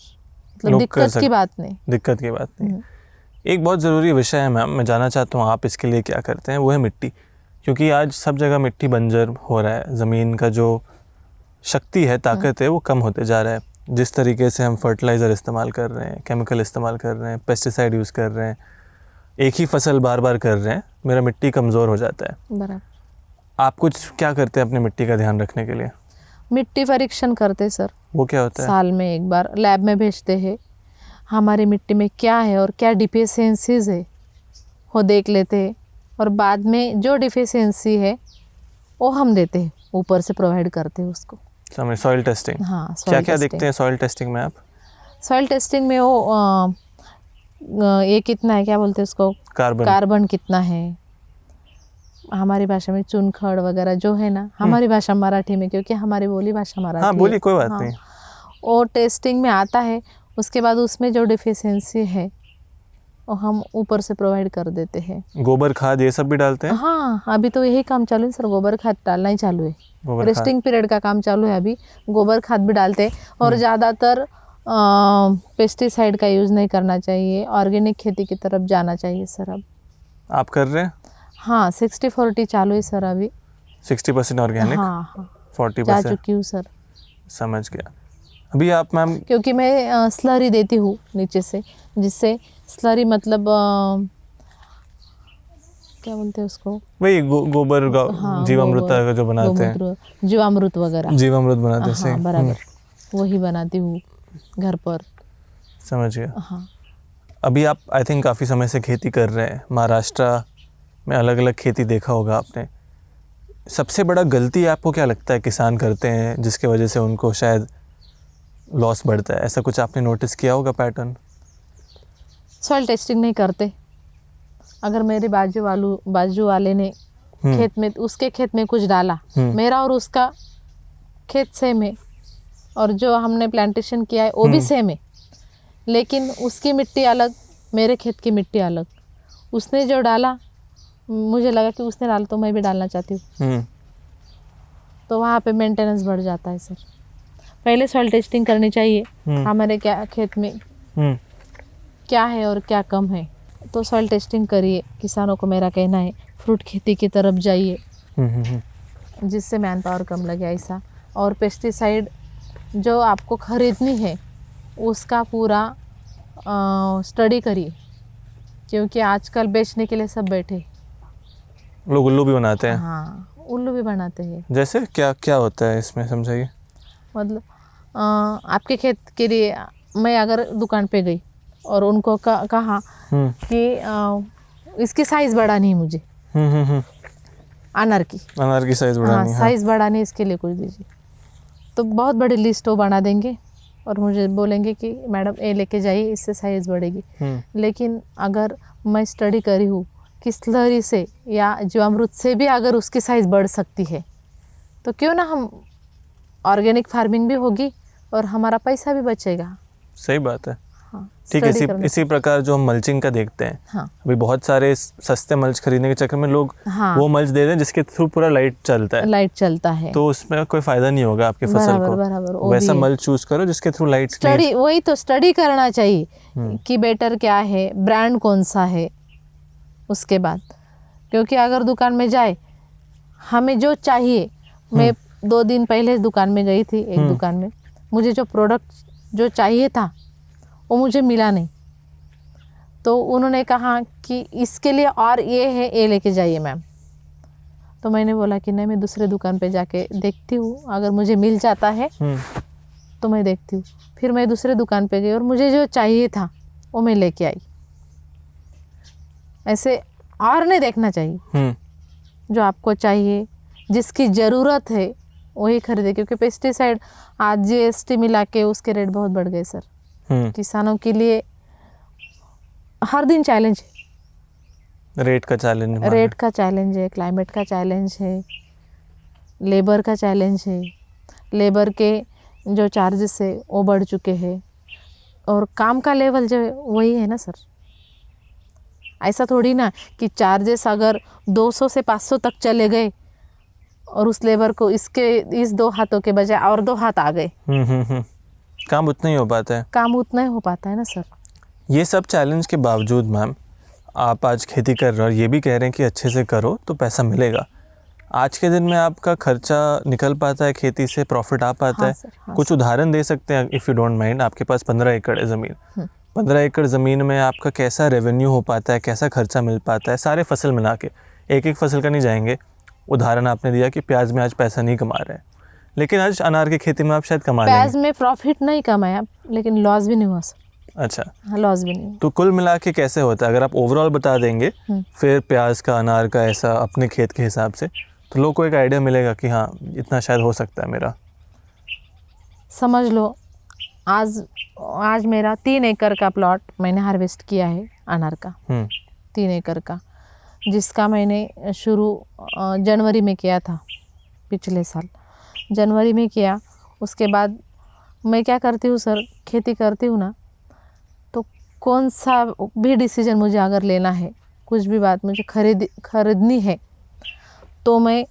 मतलब लोग कर दिक्कत की सकते- बात नहीं। दिक्कत की बात नहीं। एक बहुत ज़रूरी विषय है मैम, मैं जानना चाहता हूँ आप इसके लिए क्या करते हैं, वो है मिट्टी। क्योंकि आज सब जगह मिट्टी बंजर हो रहा है, ज़मीन का जो शक्ति है, ताकत है, वो कम होते जा रहा है। जिस तरीके से हम फर्टिलाइज़र इस्तेमाल कर रहे हैं, केमिकल इस्तेमाल कर रहे हैं, पेस्टिसाइड यूज़ कर रहे हैं, एक ही फसल बार बार कर रहे हैं, मेरा मिट्टी कमज़ोर हो जाता है। बराबर। आप कुछ क्या करते हैं अपनी मिट्टी का ध्यान रखने के लिए? मिट्टी परीक्षण करते सर, वो क्या होता है? साल में एक बार लैब में भेजते हैं, हमारी मिट्टी में क्या है और क्या डिफिशियंसीज है वो देख लेते हैं, और बाद में जो डिफिशियंसी है वो हम देते हैं, ऊपर से प्रोवाइड करते हैं उसको। समझ, सॉइल टेस्टिंग। हाँ, क्या क्या देखते हैं सॉइल टेस्टिंग में आप? सॉइल टेस्टिंग में वो ये कितना है, क्या बोलते हैं उसको, कार्बन कितना है, हमारी भाषा में चुनखड़ वगैरह जो है ना, हमारी भाषा मराठी में, क्योंकि हमारी बोली भाषा मराठी हाँ, है। बोली, कोई बात हाँ, नहीं। वो टेस्टिंग में आता है। उसके बाद उसमें जो डिफिशियंसी है वो हम ऊपर से प्रोवाइड कर देते हैं। गोबर खाद ये सब भी डालते हैं? हाँ, अभी तो यही काम चालू है सर, गोबर खाद डालना ही चालू है। गोबर खाद। रेस्टिंग पीरियड का काम चालू है अभी, गोबर खाद भी डालते हैं। और ज़्यादातर पेस्टिसाइड का यूज़ नहीं करना चाहिए, ऑर्गेनिक खेती की तरफ जाना चाहिए सर अब। आप कर रहे हैं? हाँ, 60-40 चालू है सर अभी। 60% ऑर्गेनिक, हाँ हाँ, जा 40%। चुकी हूँ सर। समझ गया। अभी आप मैम, क्योंकि मैं स्लरी देती हूँ नीचे से, जिससे स्लरी मतलब क्या बोलते हैं उसको, वही गोबर हाँ, जीवामृत गोबर, का जो बनाते हैं, गोमूत्र, जीवामृत वगैरह। जीवामृत बनाते हैं। हाँ, बराबर, वही बनाती हूँ घर पर। समझ गया। हाँ, अभी आप आई थिंक काफ़ी समय से खेती कर रहे हैं, महाराष्ट्र में अलग अलग खेती देखा होगा आपने। सबसे बड़ा गलती आपको क्या लगता है किसान करते हैं जिसके वजह से उनको शायद लॉस बढ़ता है? ऐसा कुछ आपने नोटिस किया होगा पैटर्न? सॉइल टेस्टिंग नहीं करते। अगर मेरे बाजू वाले ने खेत में, उसके खेत में कुछ डाला, मेरा और उसका खेत सेम है, और जो हमने प्लांटेशन किया है वो भी सेम है, लेकिन उसकी मिट्टी अलग, मेरे खेत की मिट्टी अलग। उसने जो डाला, मुझे लगा कि उसने डाला तो मैं भी डालना चाहती हूँ, तो वहाँ पे मेंटेनेंस बढ़ जाता है सर। पहले सॉइल टेस्टिंग करनी चाहिए, हमारे क्या खेत में क्या है और क्या कम है, तो सॉइल टेस्टिंग करिए। किसानों को मेरा कहना है फ्रूट खेती की तरफ जाइए, जिससे मैन पावर कम लगे ऐसा। और पेस्टिसाइड जो आपको खरीदनी है उसका पूरा स्टडी करिए, क्योंकि आजकल बेचने के लिए सब बैठे। लोग उल्लू भी बनाते हैं। हाँ, उल्लू भी बनाते हैं। जैसे क्या क्या होता है इसमें, समझाइए। मतलब आपके खेत के लिए मैं अगर दुकान पे गई और उनको कहा कि इसकी साइज़ बढ़ानी है मुझे, अनार की साइज़ बढ़ानी है, साइज़ बढ़ानी, इसके लिए कुछ दीजिए, तो बहुत बड़ी लिस्ट वो बना देंगे और मुझे बोलेंगे कि मैडम ये लेके जाइए, इससे साइज़ बढ़ेगी। लेकिन अगर मैं स्टडी करी हूँ कि स्लरी से या जीवामृत से भी अगर उसकी साइज़ बढ़ सकती है, तो क्यों ना हम ऑर्गेनिक फार्मिंग भी होगी और हमारा पैसा भी बचेगा। सही बात है। हाँ ठीक है। study करना इसी प्रकार जो हम मल्चिंग का देखते हैं, हाँ अभी बहुत सारे सस्ते मल्च खरीदने के चक्कर में लोग हाँ वो मल्च दे दें जिसके थ्रू पूरा लाइट चलता है, लाइट चलता है। तो उसमें कोई फायदा नहीं होगा आपकी फसल बराबर को। बराबर वो वैसा भी है। मल्च चूज करो जिसके थ्रू लाइट स्टडी वही तो स्टडी करना चाहिए कि बेटर क्या है, ब्रांड कौन सा है। उसके बाद क्योंकि अगर दुकान में जाए हमें जो चाहिए, मैं 2 दिन पहले दुकान में गई थी, एक दुकान में मुझे जो प्रोडक्ट जो चाहिए था वो मुझे मिला नहीं, तो उन्होंने कहा कि इसके लिए और ये है, ये लेके जाइए मैम। तो मैंने बोला कि नहीं, मैं दूसरे दुकान पे जाके देखती हूँ, अगर मुझे मिल जाता है तो मैं देखती हूँ। फिर मैं दूसरे दुकान पे गई और मुझे जो चाहिए था वो मैं लेके आई। ऐसे और नहीं देखना चाहिए, जो आपको चाहिए, जिसकी ज़रूरत है वही खरीदे। क्योंकि पेस्टिसाइड आज GST मिला के उसके रेट बहुत बढ़ गए सर। किसानों के लिए हर दिन चैलेंज है, रेट का चैलेंज, रेट का चैलेंज है, क्लाइमेट का चैलेंज है, लेबर का चैलेंज है। लेबर के जो चार्जेस है वो बढ़ चुके हैं और काम का लेवल जो है वही है ना सर। ऐसा थोड़ी ना कि चार्जेस अगर 200 से 500 तक चले गए और उस लेबर को इस 2 हाथों के बजाय और 2 हाथ आ गए, काम उतना ही हो पाता है। काम उतना ही हो पाता है ना सर। ये सब चैलेंज के बावजूद मैम आप आज खेती कर रहे हो और ये भी कह रहे हैं कि अच्छे से करो तो पैसा मिलेगा। आज के दिन में आपका खर्चा निकल पाता है, खेती से प्रॉफिट आ पाता हाँ है? सर, हाँ कुछ उदाहरण दे सकते हैं इफ़ यू डोंट माइंड? आपके पास 15 एकड़ है ज़मीन, 15 एकड़ ज़मीन में आपका कैसा रेवेन्यू हो पाता है, कैसा खर्चा मिल पाता है सारे फसल मिला के? एक एक फसल का नहीं जाएंगे। उदाहरण आपने दिया कि प्याज में आज पैसा नहीं कमा रहे हैं, लेकिन आज अनार की खेती में आप शायद कमा लेंगे। प्याज में प्रॉफिट नहीं कमाया लेकिन लॉस भी नहीं हुआ सर। अच्छा, हाँ, लॉस भी नहीं हुआ। तो कुल मिला के कैसे होता है? अगर आप ओवरऑल बता देंगे फिर प्याज का, अनार का, ऐसा अपने खेत के हिसाब से, तो लोगों को एक आइडिया मिलेगा कि हाँ इतना शायद हो सकता है मेरा। समझ लो आज मेरा 3 एकड़ का प्लॉट मैंने हार्वेस्ट किया है अनार का, 3 एकड़ का, जिसका मैंने शुरू जनवरी में किया था, पिछले साल जनवरी में किया। उसके बाद मैं क्या करती हूँ सर, खेती करती हूँ ना, तो कौन सा भी डिसीजन मुझे अगर लेना है, कुछ भी बात मुझे खरीदनी है, तो मैं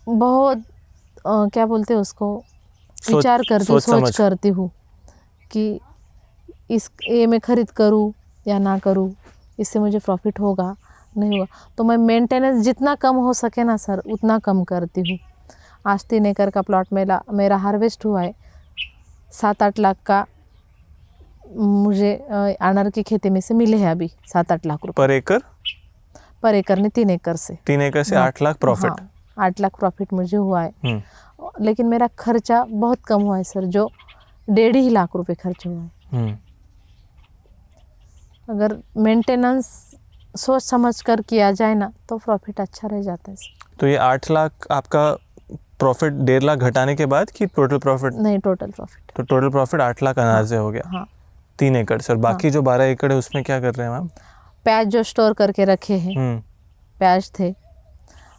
बहुत क्या बोलते हैं उसको, विचार करती हूँ, सोच करती हूँ कि ये मैं खरीद करूँ या ना करूँ, इससे मुझे प्रॉफिट होगा नहीं होगा। तो मैं मेंटेनेंस जितना कम हो सके ना सर उतना कम करती हूँ। आज 3 एकड़ का प्लॉट मेरा हार्वेस्ट हुआ है। 7-8 लाख का मुझे अनार की खेती में से मिले हैं अभी 7-8 लाख रुपये पर एकड़ ने 3 एकड़ से 8 लाख प्रॉफिट। हाँ, 8 लाख प्रॉफिट मुझे हुआ है। लेकिन मेरा खर्चा बहुत कम हुआ है सर, जो 1.5 लाख रुपए खर्च हुआ है। अगर मेंटेनेंस सोच समझ कर किया जाए ना तो प्रॉफिट अच्छा रह जाता है सर। तो ये 8 लाख आपका प्रॉफिट 1.5 लाख घटाने के बाद कि टोटल प्रॉफिट? नहीं, टोटल प्रॉफिट। तो टोटल प्रॉफिट 8 लाख अनाज से हो गया। हाँ, 3 एकड़ से। और बाकी जो 12 एकड़ है उसमें क्या कर रहे हैं मैम? प्याज जो स्टोर करके रखे हैं, प्याज थे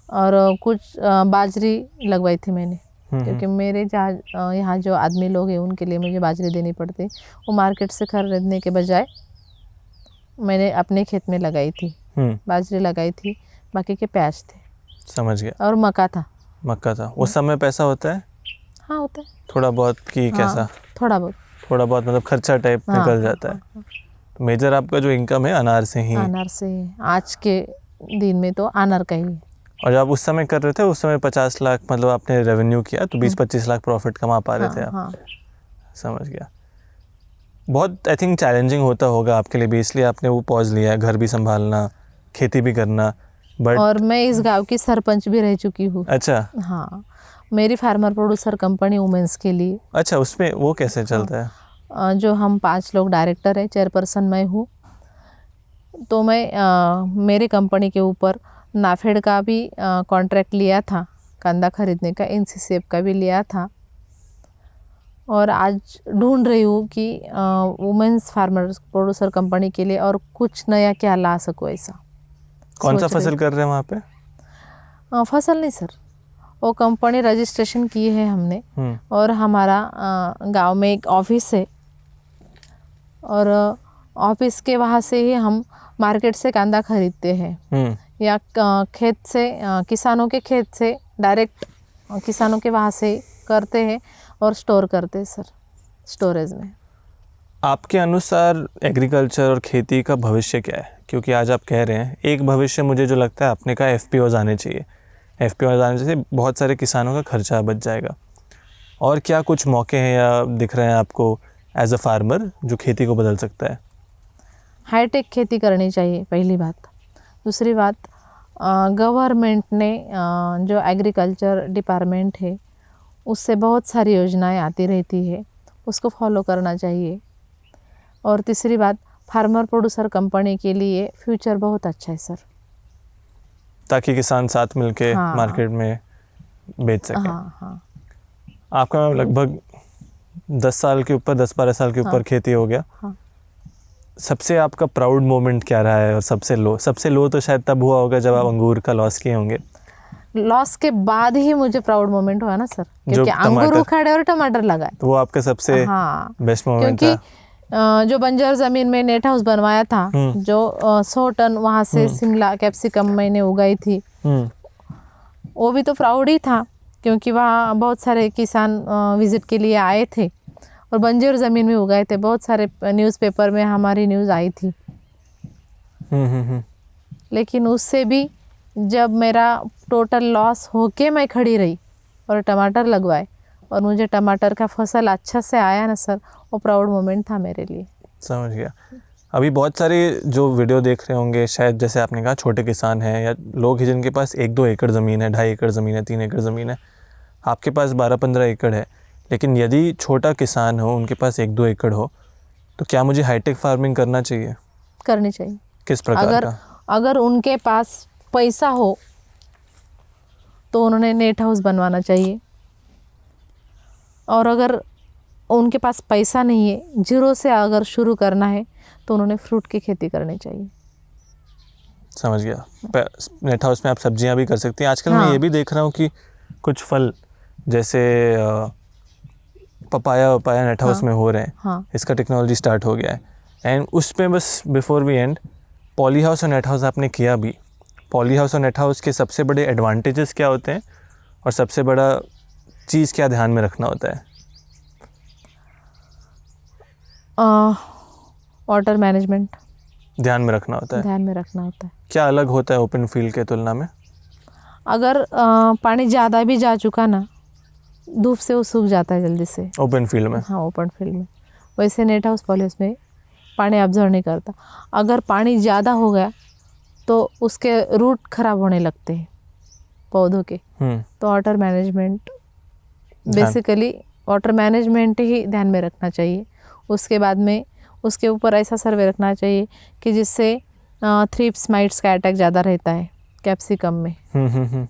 और कुछ बाजरी लगवाई थी मैंने, क्योंकि मेरे यहाँ जो आदमी लोग हैं उनके लिए मुझे बाजरी देनी पड़ती, वो मार्केट से खरीदने के बजाय मैंने अपने खेत में लगाई थी, बाजरी लगाई थी, बाकी के प्याज थे। समझ गया। और मक्का था। उस समय पैसा होता है? हाँ, होता है थोड़ा बहुत कि कैसा? थोड़ा बहुत मतलब खर्चा टाइप निकल जाता है। तो मेजर आपका जो इनकम है अनार से ही? अनार से। आज के दिन में तो अनार का ही है। और जब आप उस समय कर रहे थे उस समय 50 लाख मतलब आपने रेवेन्यू किया तो 20-25 लाख प्रॉफिट कमा पा रहे थे आप? हाँ। समझ गया। बहुत आई थिंक चैलेंजिंग होता होगा आपके लिए भी, इसलिए आपने वो पॉज लिया है, घर भी संभालना, खेती भी करना। बट और मैं इस गांव की सरपंच भी रह चुकी हूँ। अच्छा। हाँ, मेरी फार्मर प्रोड्यूसर कंपनी वुमेंस के लिए। अच्छा, उसमें वो कैसे चलता है? जो हम 5 लोग डायरेक्टर हैं, चेयरपर्सन मैं हूँ। तो मैं मेरी कंपनी के ऊपर नाफेड का भी कॉन्ट्रैक्ट लिया था, कांदा खरीदने का, NCCF का भी लिया था। और आज ढूंढ रही हूँ कि वुमेंस फार्मर प्रोड्यूसर कंपनी के लिए और कुछ नया क्या ला सकूँ ऐसा। कौन सा फसल कर रहे हैं वहाँ पे? फसल नहीं सर, वो कंपनी रजिस्ट्रेशन की है हमने। और हमारा गांव में एक ऑफिस है, और ऑफिस के वहाँ से ही हम मार्केट से कांदा खरीदते हैं या खेत से किसानों के खेत से डायरेक्ट किसानों के वहाँ से करते हैं और स्टोर करते हैं सर, स्टोरेज में। आपके अनुसार एग्रीकल्चर और खेती का भविष्य क्या है? क्योंकि आज आप कह रहे हैं एक भविष्य मुझे जो लगता है आपने कहा FPOs आने चाहिए, FPOs आने से बहुत सारे किसानों का खर्चा बच जाएगा। और क्या कुछ मौके हैं या दिख रहे हैं आपको एज अ फार्मर जो खेती को बदल सकता है? हाईटेक खेती करनी चाहिए पहली बात। दूसरी बात, गवर्नमेंट ने जो एग्रीकल्चर डिपार्टमेंट है उससे बहुत सारी योजनाएं आती रहती है, उसको फॉलो करना चाहिए। और तीसरी बात, फार्मर प्रोड्यूसर कंपनी के लिए फ्यूचर बहुत अच्छा है सर, ताकि किसान साथ मिलके हाँ। मार्केट में बेच सकें। हाँ। आपका लगभग 10 साल के ऊपर 10-12 साल के ऊपर खेती हो गया। हाँ। सबसे आपका प्राउड मोमेंट क्या रहा है और सबसे लो तो शायद तब हुआ होगा जब आप अंगूर का लॉस किए होंगे। लॉस के बाद ही मुझे प्राउड मोमेंट हुआ ना सर, जो क्योंकि अंगूर टमाटर- उखाड़े और टमाटर लगाए। तो वो आपका सबसे हाँ, बेस्ट मोमेंट क्योंकि था। जो बंजर ज़मीन में नेट हाउस बनवाया था, जो 100 टन वहाँ से शिमला कैप्सिकम मैंने उगाई थी, वो भी तो प्राउड ही था, क्योंकि वहाँ बहुत सारे किसान विज़िट के लिए आए थे और बंजर ज़मीन में उगाए थे। बहुत सारे न्यूज़पेपर में हमारी न्यूज़ आई थी। लेकिन उससे भी जब मेरा टोटल लॉस होके मैं खड़ी रही और टमाटर लगवाए और मुझे टमाटर का फसल अच्छा से आया ना सर, वो प्राउड मोमेंट था मेरे लिए। समझ गया। अभी बहुत सारे जो वीडियो देख रहे होंगे शायद, जैसे आपने कहा छोटे किसान हैं या लोग हैं जिनके पास 1-2 एकड़ ज़मीन है, 2.5 एकड़ ज़मीन है, 3 एकड़ ज़मीन है। आपके पास 12-15 एकड़ है। लेकिन यदि छोटा किसान हो, उनके पास 1-2 एकड़ हो, तो क्या मुझे हाईटेक फार्मिंग करना चाहिए? करनी चाहिए। किस प्रकार का? अगर उनके पास पैसा हो तो उन्होंने नेट हाउस बनवाना चाहिए, और अगर उनके पास पैसा नहीं है, जीरो से अगर शुरू करना है, तो उन्होंने फ्रूट की खेती करनी चाहिए। समझ गया। नेट हाउस में आप सब्जियां भी कर सकती हैं। आजकल मैं हाँ। ये भी देख रहा हूँ कि कुछ फल जैसे पपाया नेट हाउस में हो रहे हैं। हाँ। इसका टेक्नोलॉजी स्टार्ट हो गया है। एंड उस पे बस before we end, poly house और नेट हाउस आपने किया भी। पॉली हाउस और नेट हाउस के सबसे बड़े एडवांटेजेस क्या होते हैं और सबसे बड़ा चीज़ क्या ध्यान में रखना होता है? वाटर मैनेजमेंट ध्यान में रखना होता है। ध्यान में रखना होता है। क्या अलग होता है ओपन फील्ड के तुलना में? अगर पानी ज़्यादा भी जा चुका ना, धूप से वो सूख जाता है जल्दी से। ओपन फील्ड में? हाँ, ओपन फील्ड में। वैसे नेट हाउस पॉलिस में पानी ऑब्जर्व नहीं करता। अगर पानी ज़्यादा हो गया तो उसके रूट खराब होने लगते हैं पौधों के। तो water management, basically water management ही ध्यान में रखना चाहिए। उसके बाद में उसके ऊपर ऐसा सर्वे रखना चाहिए कि जिससे थ्रिप्स माइट्स का अटैक ज़्यादा रहता है कैप्सिकम में।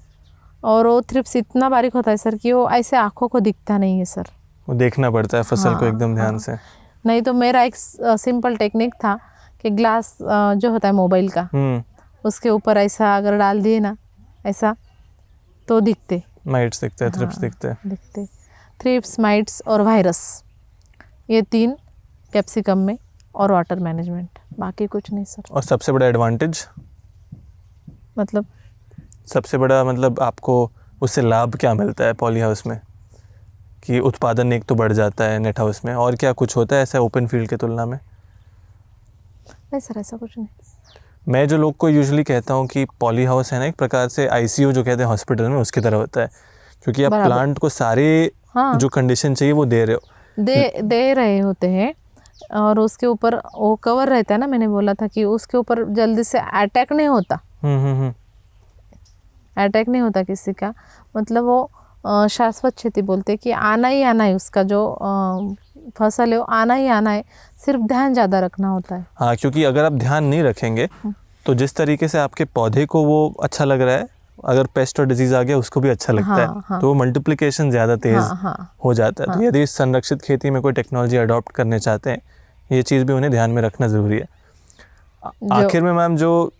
और वो थ्रिप्स इतना बारीक होता है सर कि वो ऐसे आँखों को दिखता नहीं है सर। वो देखना पड़ता है फसल को एकदम ध्यान से। नहीं तो मेरा एक सिंपल टेक्निक था कि ग्लास जो होता है मोबाइल का, उसके ऊपर ऐसा अगर डाल दिए ना, ऐसा, तो दिखते माइट्स दिखते हैं, थ्रिप्स दिखते। थ्रिप्स, माइट्स और वायरस, ये 3 कैप्सिकम में, और वाटर मैनेजमेंट, बाकी कुछ नहीं सर। और सबसे बड़ा एडवांटेज मतलब सबसे बड़ा मतलब आपको उससे लाभ क्या मिलता है पॉली हाउस में? कि उत्पादन एक तो बढ़ जाता है नेट हाउस में, और क्या कुछ होता है ऐसा ओपन फील्ड की तुलना में? नहीं सर, ऐसा कुछ नहीं। मैं जो लोग को यूजुअली कहता हूँ कि पॉली हाउस है ना, एक प्रकार से ICU जो कहते हैं हॉस्पिटल में, उसकी तरह होता है। क्योंकि आप प्लांट को सारे जो कंडीशन चाहिए वो दे रहे हो। दे रहे होते हैं, और उसके ऊपर वो कवर रहता है ना, मैंने बोला था कि उसके ऊपर जल्दी से अटैक नहीं होता। अटैक नहीं होता किसी का। मतलब वो शाश्वत खेती बोलते हैं कि आना ही आना है, उसका जो फसल है वो आना ही आना है, सिर्फ ध्यान ज़्यादा रखना होता है। हाँ, क्योंकि अगर आप ध्यान नहीं रखेंगे तो जिस तरीके से आपके पौधे को वो अच्छा लग रहा है, अगर पेस्ट और डिजीज़ आ गया उसको भी अच्छा लगता है। तो वो मल्टीप्लिकेशन ज़्यादा तेज़ हो जाता है। तो यदि संरक्षित खेती में कोई टेक्नोलॉजी अडॉप्ट करने चाहते हैं, ये चीज़ भी उन्हें ध्यान में रखना ज़रूरी है। आखिर में मैम, जो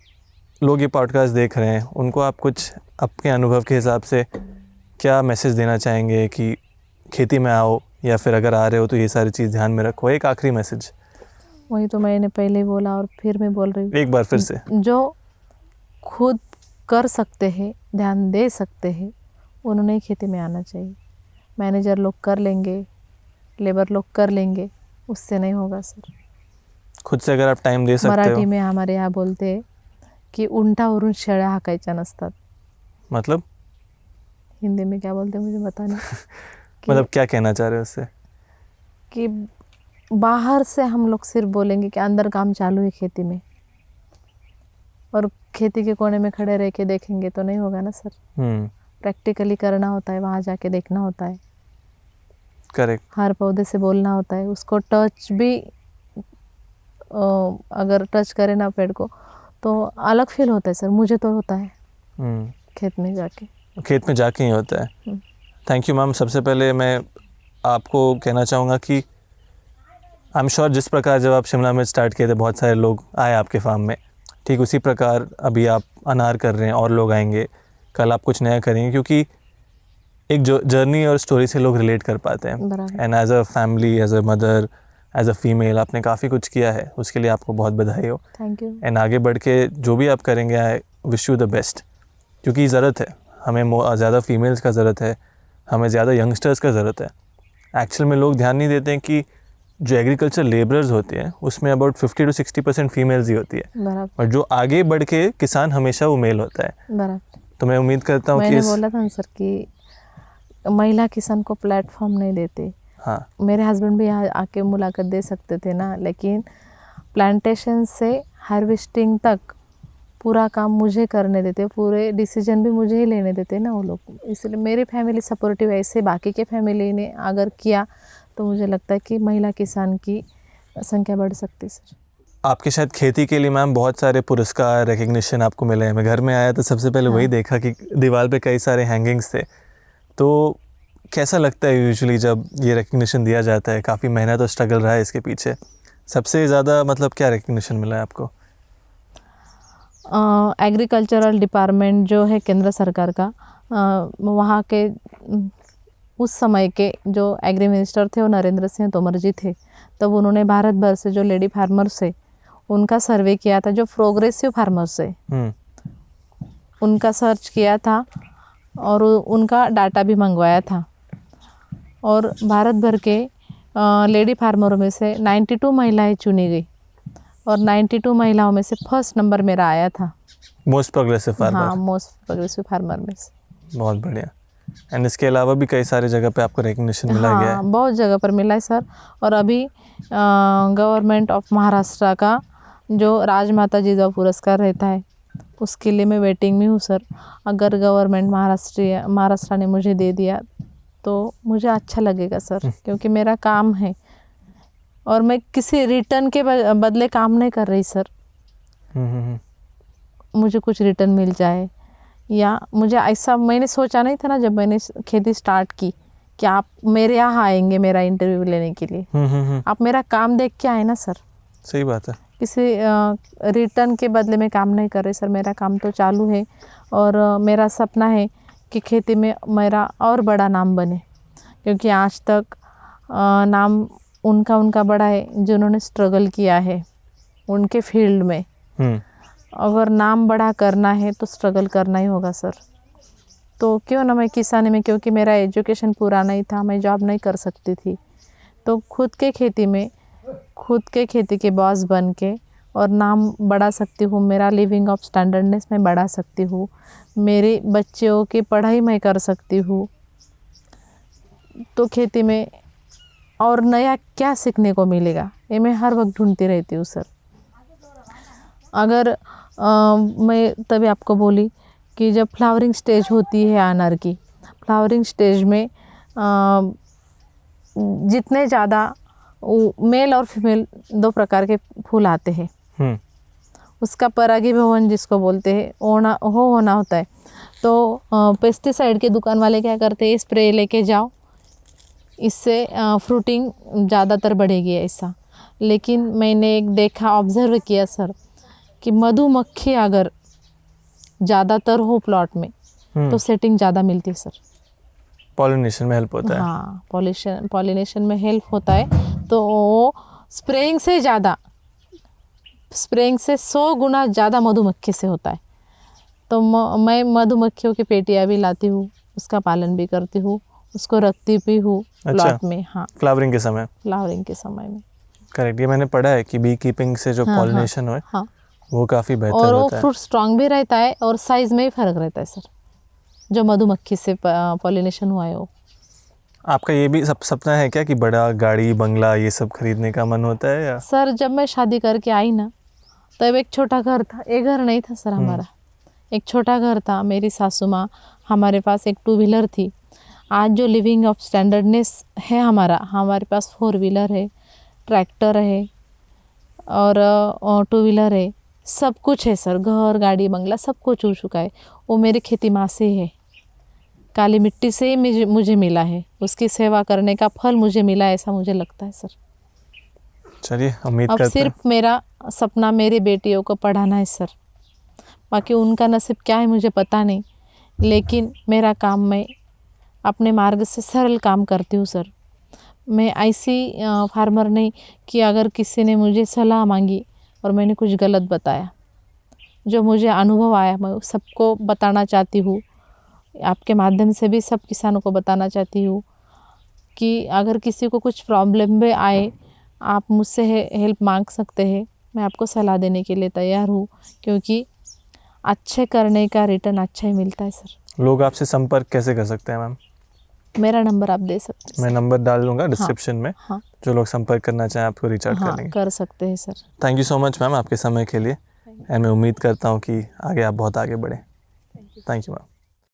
लोग ये पॉडकास्ट देख रहे हैं उनको आप कुछ अपने अनुभव के हिसाब से क्या मैसेज देना चाहेंगे कि खेती में आओ, या फिर अगर आ रहे हो तो ये सारी चीज़ ध्यान में रखो? एक आखिरी मैसेज। वही तो मैंने पहले बोला और फिर मैं बोल रही हूँ, एक बार फिर से। जो खुद कर सकते हैं, ध्यान दे सकते हैं, उन्होंने ही खेती में आना चाहिए। मैनेजर लोग कर लेंगे, लेबर लोग कर लेंगे, उससे नहीं होगा सर। खुद से अगर आप टाइम दे सकते मराठी हो। में हमारे यहाँ बोलते हैं की उंटावरून शेळ्या हाकायच्या नसतात। मतलब हिंदी में क्या बोलते हैं मुझे पता नहीं। मतलब क्या कहना चाह रहे हो उससे? कि बाहर से हम लोग सिर्फ बोलेंगे कि अंदर काम चालू है खेती में, और खेती के कोने में खड़े रह के देखेंगे तो नहीं होगा ना सर। प्रैक्टिकली करना होता है, वहाँ जाके देखना होता है, करेक्ट। हर पौधे से बोलना होता है, उसको टच भी अगर टच करे ना पेड़ को तो अलग फील होता है सर। मुझे तो होता है खेत में जाके। खेत में जाके ही होता है। Thank you ma'am. सबसे पहले मैं आपको कहना चाहूँगा कि आई एम श्योर जिस प्रकार जब आप शिमला मिर्च स्टार्ट किए थे बहुत सारे लोग आए आपके फार्म में, ठीक उसी प्रकार अभी आप अनार कर रहे हैं और लोग आएंगे, कल आप कुछ नया करेंगे, क्योंकि एक जो जर्नी और स्टोरी से लोग रिलेट कर पाते हैं। बराबर। And as a family, as a mother, as a female आपने काफ़ी कुछ किया है, उसके लिए आपको बहुत बधाई हो। Thank you. एंड आगे बढ़ के जो भी आप करेंगे, I wish you the best, क्योंकि ज़रूरत है हमें, ज़्यादा फीमेल्स का ज़रूरत है, हमें ज़्यादा यंगस्टर्स का ज़रूरत है। एक्चुअल में लोग ध्यान नहीं देते हैं कि जो एग्रीकल्चर लेबरर्स होते हैं उसमें अबाउट 50 to 60% फीमेल्स ही होती है, बराबर और जो आगे बढ़ के किसान हमेशा वो मेल होता है। बराबर। तो मैं उम्मीद करता हूँ कि मैंने बोला था ना सर कि महिला किसान को प्लेटफॉर्म नहीं देते। हाँ, मेरे हस्बैंड भी यहाँ आके मुलाकात दे सकते थे ना, लेकिन प्लांटेशन से हार्वेस्टिंग तक पूरा काम मुझे करने देते, पूरे डिसीजन भी मुझे ही लेने देते ना वो लोग। इसलिए मेरी फैमिली सपोर्टिव है। ऐसे बाकी के फैमिली ने अगर किया तो मुझे लगता है कि महिला किसान की संख्या बढ़ सकती है सर। आपके शायद खेती के लिए मैम बहुत सारे पुरस्कार, रिकग्निशन आपको मिले हैं। मैं घर में आया तो सबसे पहले वही देखा कि दीवार पे कई सारे हैंगिंग्स थे। तो कैसा लगता है यूजुअली जब ये रिकग्निशन दिया जाता है? काफ़ी मेहनत और स्ट्रगल रहा है इसके पीछे। सबसे ज़्यादा मतलब क्या रिकग्निशन मिला है आपको? एग्रीकल्चरल डिपार्टमेंट जो है केंद्र सरकार का, वहाँ के उस समय के जो एग्री मिनिस्टर थे वो नरेंद्र सिंह तोमर जी थे। तब उन्होंने भारत भर से जो लेडी फार्मर्स है उनका सर्वे किया था, जो प्रोग्रेसिव फार्मर्स है उनका सर्च किया था और उनका डाटा भी मंगवाया था। और भारत भर के लेडी फार्मरों में से 92 महिलाएं चुनी गई और 92 महिलाओं में से फर्स्ट नंबर मेरा आया था, मोस्ट प्रोग्रेसिव फार्मर। हाँ, मोस्ट प्रोग्रेसिव फार्मर में से। बहुत बढ़िया। एंड इसके अलावा भी कई सारे जगह पे आपको रिकग्निशन मिला गया है। हाँ, बहुत जगह पर मिला है सर। और अभी गवर्नमेंट ऑफ महाराष्ट्र का जो राजमाता जिजाऊ पुरस्कार रहता है उसके लिए मैं वेटिंग में हूँ सर। अगर गवर्नमेंट महाराष्ट्र ने मुझे दे दिया तो मुझे अच्छा लगेगा सर, क्योंकि मेरा काम है और मैं किसी रिटर्न के बदले काम नहीं कर रही सर। मुझे कुछ रिटर्न मिल जाए, या मुझे ऐसा मैंने सोचा नहीं था ना जब मैंने खेती स्टार्ट की कि आप मेरे यहाँ आएंगे मेरा इंटरव्यू लेने के लिए। आप मेरा काम देख के आए ना सर। सही बात है। किसी रिटर्न के बदले में काम नहीं कर रही सर। मेरा काम तो चालू है और मेरा सपना है कि खेती में मेरा और बड़ा नाम बने, क्योंकि आज तक नाम उनका बड़ा है जिन्होंने स्ट्रगल किया है उनके फील्ड में। अगर नाम बड़ा करना है तो स्ट्रगल करना ही होगा सर। तो क्यों ना मैं किसानी में, क्योंकि मेरा एजुकेशन पूरा नहीं था, मैं जॉब नहीं कर सकती थी, तो खुद के खेती के बॉस बन के और नाम बढ़ा सकती हूँ। मेरा लिविंग ऑफ स्टैंडर्डनेस मैं बढ़ा सकती हूँ, मेरे बच्चों की पढ़ाई मैं कर सकती हूँ। तो खेती में और नया क्या सीखने को मिलेगा ये मैं हर वक्त ढूंढती रहती हूँ सर। अगर मैं तभी आपको बोली कि जब फ्लावरिंग स्टेज होती है अनार की, फ्लावरिंग स्टेज में जितने ज़्यादा मेल और फीमेल 2 प्रकार के फूल आते हैं, उसका परागीभवन जिसको बोलते हैं होना होता है। तो पेस्टिसाइड के दुकान वाले क्या करते हैं, स्प्रे लेके जाओ, इससे फ्रूटिंग ज़्यादातर बढ़ेगी ऐसा। लेकिन मैंने एक देखा, ऑब्ज़र्व किया सर, कि मधुमक्खी अगर ज़्यादातर हो प्लॉट में तो सेटिंग ज़्यादा मिलती है सर। पॉलिनेशन में हेल्प होता है। हाँ, पॉलिनेशन में हेल्प होता है। तो वो स्प्रेइंग से ज़्यादा स्प्रेइंग से 100 गुना ज़्यादा मधुमक्खी से होता है। तो मैं मधुमक्खियों की पेटियाँ भी लाती हूँ, उसका पालन भी करती हूँ, उसको रखती भी हूँ प्लॉट में। हाँ, फ्लावरिंग के समय। फ्लावरिंग के समय में। करेक्ट, ये मैंने पढ़ा है कि बी कीपिंग से जो हाँ, पॉलिनेशन हो हाँ, वो काफ़ी बेहतर और वो होता है। फ्रूट स्ट्रांग भी रहता है और साइज़ में ही फ़र्क रहता है सर, जो मधुमक्खी से पॉलिनेशन हुआ है वो। आपका ये भी सपना है क्या कि बड़ा गाड़ी बंगला ये सब खरीदने का मन होता है या? सर जब मैं शादी करके आई ना, तब एक छोटा घर था, एक घर नहीं था सर हमारा, एक छोटा घर था। मेरी सासू माँ, हमारे पास एक 2 व्हीलर थी। आज जो लिविंग ऑफ स्टैंडर्डनेस है हमारे पास 4 व्हीलर है, ट्रैक्टर है और 2 व्हीलर है, सब कुछ है सर। घर गाड़ी बंगला सब कुछ हो चुका है। वो मेरी खेती माँ से है, काली मिट्टी से ही मुझे मिला है। उसकी सेवा करने का फल मुझे मिला, ऐसा मुझे लगता है सर। चलिए, उम्मीद अब करते हैं। सिर्फ मेरा सपना मेरी बेटियों को पढ़ाना है सर। बाकी उनका नसीब क्या है मुझे पता नहीं, लेकिन मेरा काम, मैं अपने मार्ग से सरल काम करती हूँ सर। मैं ऐसी फार्मर नहीं कि अगर किसी ने मुझे सलाह मांगी और मैंने कुछ गलत बताया। जो मुझे अनुभव आया मैं सबको बताना चाहती हूँ, आपके माध्यम से भी सब किसानों को बताना चाहती हूँ कि अगर किसी को कुछ प्रॉब्लम में आए, आप मुझसे हेल्प मांग सकते हैं। मैं आपको सलाह देने के लिए तैयार हूँ, क्योंकि अच्छे करने का रिटर्न अच्छा ही मिलता है सर। लोग आपसे संपर्क कैसे कर सकते हैं मैम? मेरा नंबर आप दे सकते हैं मैं नंबर डाल दूंगा डिस्क्रिप्शन में। हाँ, जो लोग संपर्क करना चाहें आपको रीच आउट कर हाँ, लेंगे। कर सकते हैं sir. Thank you so much ma'am आपके समय के लिए, एंड मैं उम्मीद करता हूँ कि आगे आप बहुत आगे बढ़ें। Thank you ma'am.